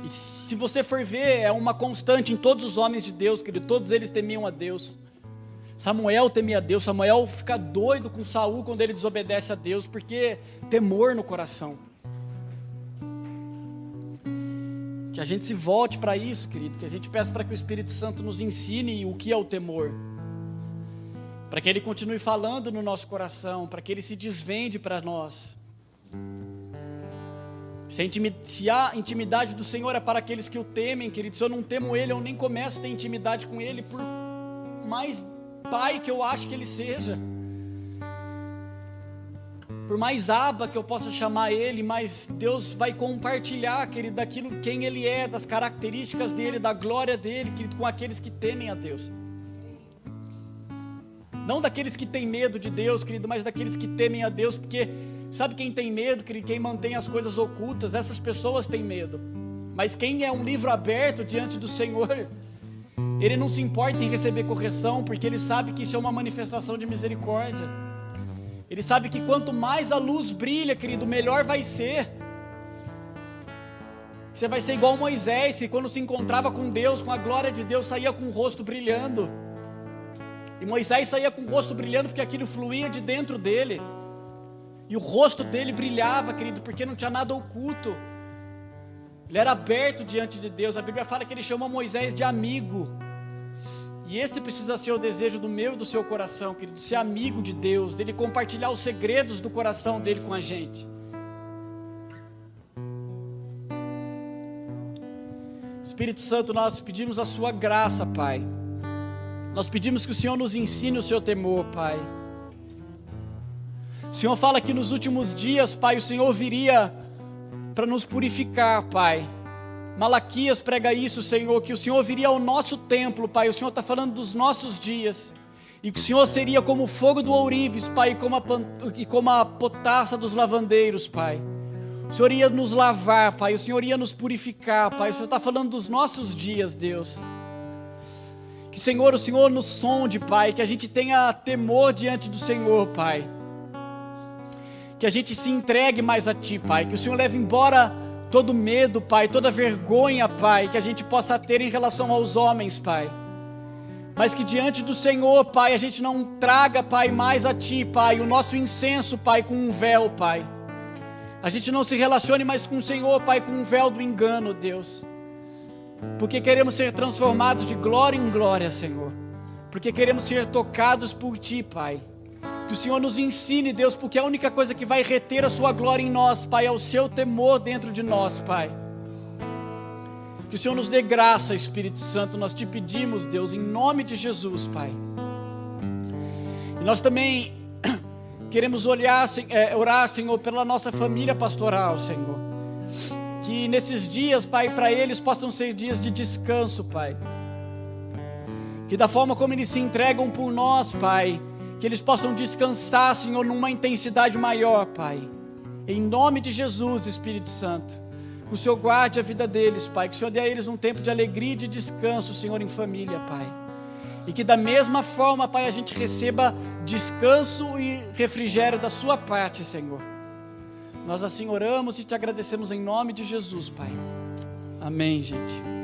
E se você for ver, é uma constante em todos os homens de Deus, querido, todos eles temiam a Deus. Samuel temia a Deus, Samuel fica doido com Saul quando ele desobedece a Deus, porque temor no coração. Que a gente se volte para isso, querido, que a gente peça para que o Espírito Santo nos ensine o que é o temor, para que Ele continue falando no nosso coração, para que Ele se desvende para nós. Se a intimidade do Senhor é para aqueles que o temem, querido, se eu não temo Ele, eu nem começo a ter intimidade com Ele, por mais pai que eu acho que Ele seja, por mais aba que eu possa chamar Ele, mas Deus vai compartilhar, querido, daquilo quem Ele é, das características dEle, da glória dEle, querido, com aqueles que temem a Deus. Não daqueles que têm medo de Deus, querido, mas daqueles que temem a Deus, porque sabe quem tem medo, querido? Quem mantém as coisas ocultas, essas pessoas têm medo. Mas quem é um livro aberto diante do Senhor, ele não se importa em receber correção, porque ele sabe que isso é uma manifestação de misericórdia. Ele sabe que quanto mais a luz brilha, querido, melhor vai ser. Você vai ser igual Moisés, que quando se encontrava com Deus, com a glória de Deus, saía com o rosto brilhando. E Moisés saía com o rosto brilhando porque aquilo fluía de dentro dele. E o rosto dele brilhava, querido, porque não tinha nada oculto. Ele era aberto diante de Deus. A Bíblia fala que ele chama Moisés de amigo. E esse precisa ser o desejo do meu e do seu coração, querido, ser amigo de Deus, dele compartilhar os segredos do coração dele com a gente. Espírito Santo, nós pedimos a sua graça, Pai. Nós pedimos que o Senhor nos ensine o seu temor, Pai. O Senhor fala que nos últimos dias, Pai, o Senhor viria para nos purificar, Pai. Malaquias prega isso, Senhor, que o Senhor viria ao nosso templo, Pai. O Senhor está falando dos nossos dias. E que o Senhor seria como o fogo do ourives, Pai, e como a potassa dos lavandeiros, Pai. O Senhor ia nos lavar, Pai. O Senhor ia nos purificar, Pai. O Senhor está falando dos nossos dias, Deus. Que, Senhor, o Senhor nos sonde, Pai. Que a gente tenha temor diante do Senhor, Pai. Que a gente se entregue mais a Ti, Pai. Que o Senhor leve embora todo medo, Pai, toda vergonha, Pai, que a gente possa ter em relação aos homens, Pai. Mas que diante do Senhor, Pai, a gente não traga, Pai, mais a Ti, Pai, o nosso incenso, Pai, com um véu, Pai. A gente não se relacione mais com o Senhor, Pai, com um véu do engano, Deus. Porque queremos ser transformados de glória em glória, Senhor. Porque queremos ser tocados por Ti, Pai. Que o Senhor nos ensine, Deus, porque a única coisa que vai reter a sua glória em nós, Pai, é o seu temor dentro de nós, Pai. Que o Senhor nos dê graça, Espírito Santo, nós te pedimos, Deus, em nome de Jesus, Pai. E nós também queremos orar, Senhor, pela nossa família pastoral, Senhor. Que nesses dias, Pai, para eles possam ser dias de descanso, Pai. Que da forma como eles se entregam por nós, Pai, que eles possam descansar, Senhor, numa intensidade maior, Pai. Em nome de Jesus, Espírito Santo. Que o Senhor guarde a vida deles, Pai. Que o Senhor dê a eles um tempo de alegria e de descanso, Senhor, em família, Pai. E que da mesma forma, Pai, a gente receba descanso e refrigério da sua parte, Senhor. Nós assim oramos e te agradecemos em nome de Jesus, Pai. Amém, gente.